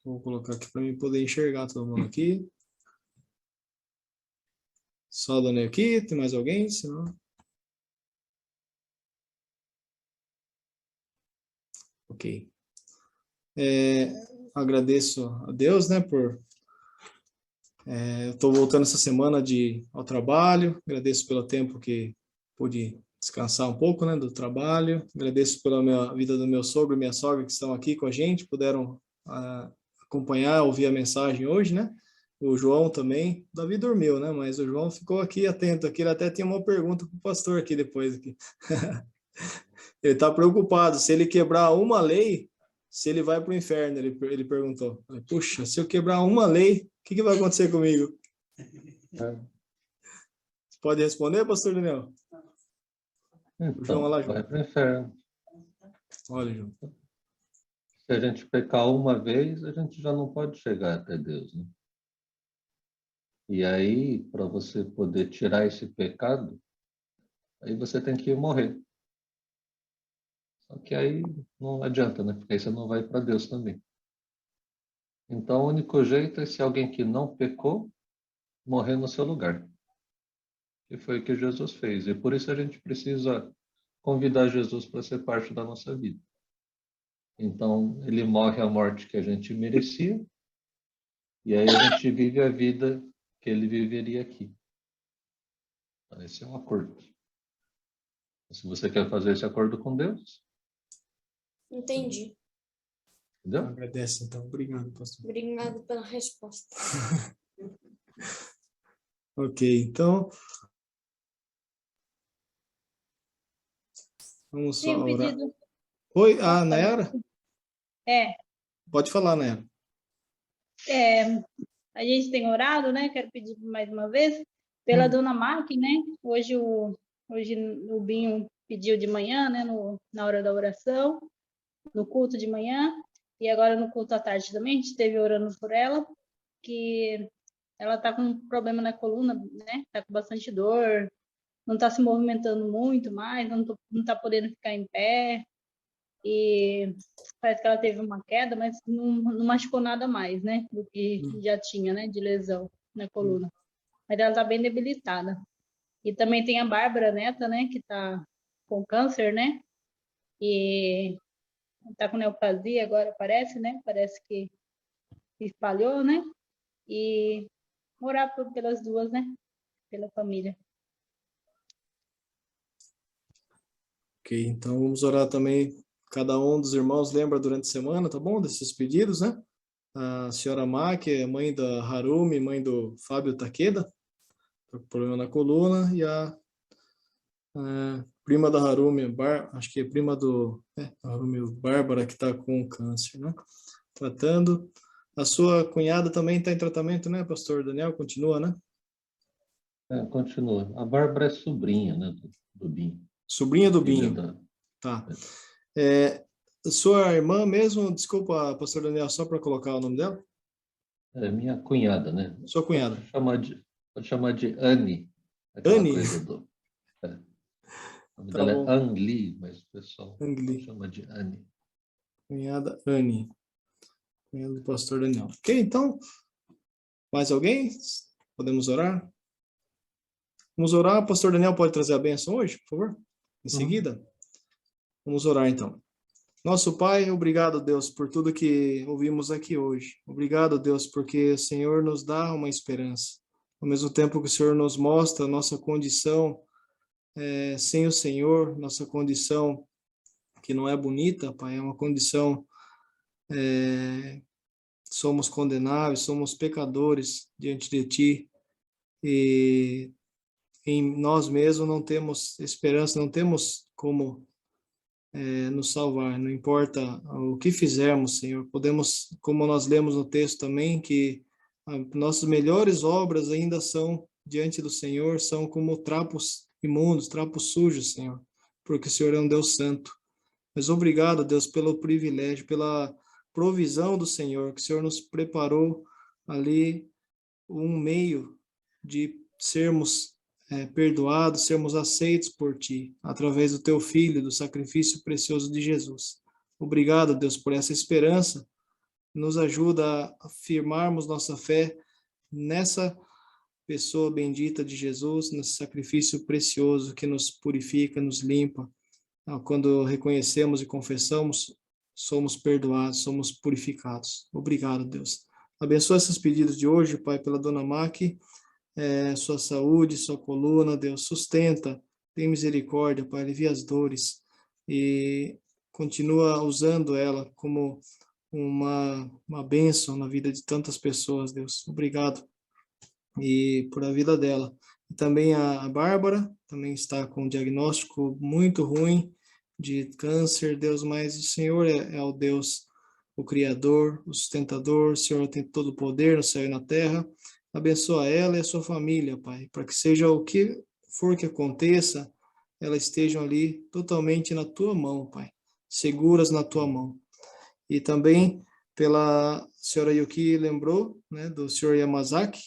Vou colocar aqui para mim poder enxergar todo mundo aqui. Só a dona Yuki, tem mais alguém? Senão... Ok. Agradeço a Deus, né, por... eu estou voltando essa semana ao trabalho, agradeço pelo tempo que pude descansar um pouco, né, do trabalho, agradeço pela vida do meu sogro e minha sogra que estão aqui com a gente, puderam acompanhar, ouvir a mensagem hoje, né, o João também, o Davi dormiu, né, mas o João ficou aqui atento, aqui ele até tinha uma pergunta para o pastor aqui depois, aqui. Ele está preocupado, se ele quebrar uma lei, se ele vai para o inferno, ele perguntou. Puxa, se eu quebrar uma lei, o que vai acontecer comigo? Você pode responder, pastor Daniel? Então, João, lá, João. vai para o inferno. Olha, João. Se a gente pecar uma vez, a gente já não pode chegar até Deus, né? E aí, para você poder tirar esse pecado, aí você tem que morrer. Só que aí não adianta, né? Porque aí você não vai para Deus também. Então, o único jeito é se alguém que não pecou morrer no seu lugar. Que foi o que Jesus fez. E por isso a gente precisa convidar Jesus para ser parte da nossa vida. Então, ele morre a morte que a gente merecia, e aí a gente vive a vida que ele viveria aqui. Então, esse é um acordo. Se você quer fazer esse acordo com Deus, Entendi. entendeu? Agradece, então. Obrigado, pastor. Obrigado pela resposta. Ok, então, vamos só Tem um orar. pedido. Oi, Posso fazer? Nayara? É, Pode falar, Nayara. a gente tem orado, né? Quero pedir mais uma vez pela dona Mac, né? Hoje o Binho pediu de manhã, né? Na hora da oração, no culto de manhã, e agora no culto à tarde também, a gente esteve orando por ela, que ela tá com um problema na coluna, né? Tá com bastante dor, não tá se movimentando muito mais, não tá podendo ficar em pé, e parece que ela teve uma queda, mas não machucou nada mais, né, do que já tinha, né, de lesão na coluna. Mas ela tá bem debilitada. E também tem a Bárbara Neta, né, que tá com câncer, né, e tá com neoplasia agora, parece, né, parece que se espalhou, né, e orar pelas duas, né, pela família. Ok, então vamos orar também. Cada um dos irmãos lembra durante a semana, tá bom? Desses pedidos, né? A senhora Mac, mãe da Harumi, mãe do Fábio Takeda, tá com problema na coluna, e a prima da Harumi, acho que é prima do Harumi, Bárbara, que está com câncer, né? Tratando. A sua cunhada também está em tratamento, né, pastor Daniel? Continua, né? Continua. A Bárbara é sobrinha, né, do Binho. Sobrinha do Filha Binho. Tá. Sua irmã mesmo, desculpa, pastor Daniel, só para colocar o nome dela? É minha cunhada, né? Sua cunhada. Pode chamar de Anne. Aquela Anne? coisa do... O nome Tá dela bom. é Ang Lee, mas o pessoal Ang chama de Anne. Cunhada Anne. Cunhada do pastor Daniel. Ok, então, mais alguém? Podemos orar? Vamos orar. Pastor Daniel pode trazer a bênção hoje, por favor? Em seguida? Vamos orar, então. Nosso Pai, obrigado, Deus, por tudo que ouvimos aqui hoje. Obrigado, Deus, porque o Senhor nos dá uma esperança. Ao mesmo tempo que o Senhor nos mostra a nossa condição sem o Senhor, nossa condição que não é bonita, Pai, é uma condição somos condenáveis, somos pecadores diante de Ti, e em nós mesmos não temos esperança, não temos como nos salvar, não importa o que fizermos, Senhor. Podemos, como nós lemos no texto também, que nossas melhores obras ainda são, diante do Senhor, são como trapos imundos, trapos sujos, Senhor, porque o Senhor é um Deus santo. Mas obrigado, Deus, pelo privilégio, pela provisão do Senhor, que o Senhor nos preparou ali um meio de sermos perdoados, sermos aceitos por Ti, através do Teu Filho, do sacrifício precioso de Jesus. Obrigado, Deus, por essa esperança. Nos ajuda a afirmarmos nossa fé nessa pessoa bendita de Jesus, nesse sacrifício precioso que nos purifica, nos limpa. Quando reconhecemos e confessamos, somos perdoados, somos purificados. Obrigado, Deus. Abençoa esses pedidos de hoje, Pai, pela Dona Maqui, sua saúde, sua coluna, Deus, sustenta, tem misericórdia, Pai, alivia as dores e continua usando ela como uma bênção na vida de tantas pessoas, Deus. Obrigado e por a vida dela. E também a Bárbara, também está com um diagnóstico muito ruim de câncer, Deus, mas o Senhor é o Deus, o Criador, o sustentador, o Senhor tem todo o poder no céu e na terra. Abençoa ela e a sua família, Pai, para que seja o que for que aconteça, elas estejam ali totalmente na Tua mão, Pai, seguras na Tua mão. E também pela senhora Yuki lembrou, né, do senhor Yamazaki,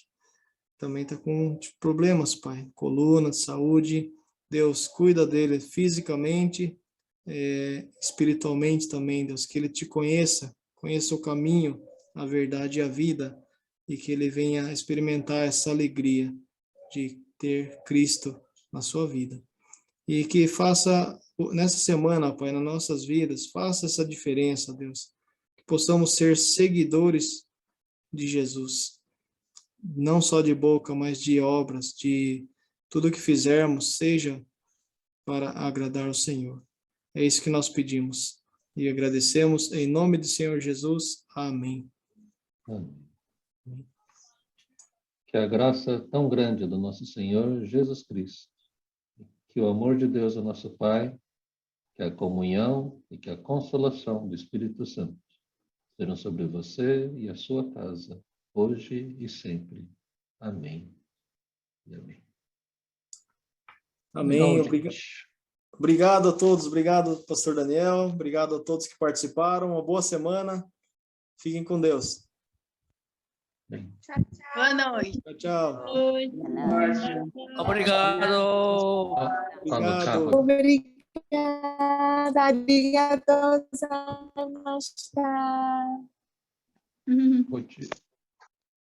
também está com problemas, Pai, coluna, de saúde. Deus, cuida dele fisicamente, espiritualmente também, Deus, que ele te conheça o caminho, a verdade e a vida, e que ele venha experimentar essa alegria de ter Cristo na sua vida. E que faça, nessa semana, Pai, nas nossas vidas, faça essa diferença, Deus. Que possamos ser seguidores de Jesus. Não só de boca, mas de obras, de tudo que fizermos, seja para agradar o Senhor. É isso que nós pedimos. E agradecemos em nome do Senhor Jesus. Amém. Amém. Que a graça tão grande do nosso Senhor Jesus Cristo, que o amor de Deus, o nosso Pai, que a comunhão e que a consolação do Espírito Santo serão sobre você e a sua casa, hoje e sempre. Amém. E amém. Amém. Legal, Obrigado a todos. Obrigado, pastor Daniel. Obrigado a todos que participaram. Uma boa semana. Fiquem com Deus. Tchau, tchau. Boa noite. Tchau, tchau. Obrigado. Obrigado. Obrigada, arigatou gozaimasu. Bom dia.